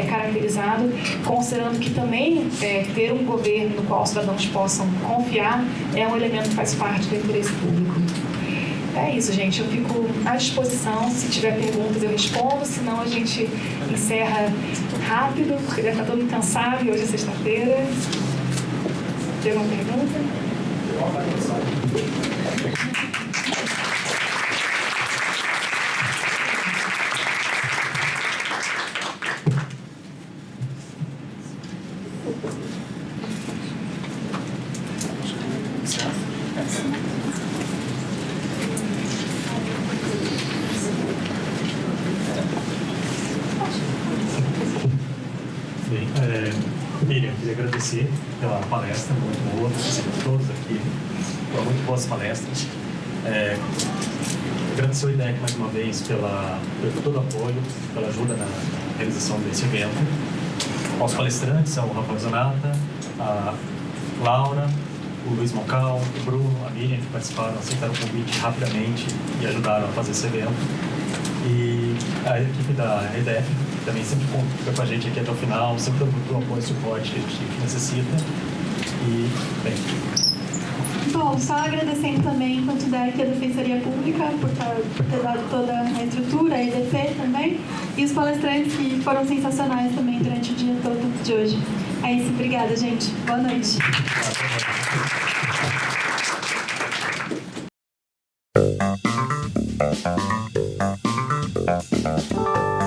caracterizado, considerando que também ter um governo no qual os cidadãos possam confiar é um elemento que faz parte do interesse público. É isso, gente. Eu fico à disposição. Se tiver perguntas, eu respondo. Senão, a gente encerra rápido, porque deve estar todo mundo cansado e hoje é sexta-feira. Tem alguma pergunta? Bem, Miriam, queria agradecer pela palestra, muito boa, todos aqui, foram muito boas palestras. Agradecer ao IDEC mais uma vez por todo o apoio, pela ajuda na realização desse evento. Aos palestrantes são o Rafael Zanata, a Laura, o Luiz Moncal, o Bruno, a Miriam, que participaram, aceitaram o convite rapidamente e ajudaram a fazer esse evento. E a equipe da EDF também sempre conta com a gente aqui até o final, sempre dando o apoio e suporte que a gente necessita. E, bem... Bom, só agradecendo também, enquanto DEC, a Defensoria Pública, por ter dado toda a estrutura, a EDP também, e os palestrantes que foram sensacionais também durante o dia todo de hoje. É isso, obrigada, gente. Boa noite. Obrigado.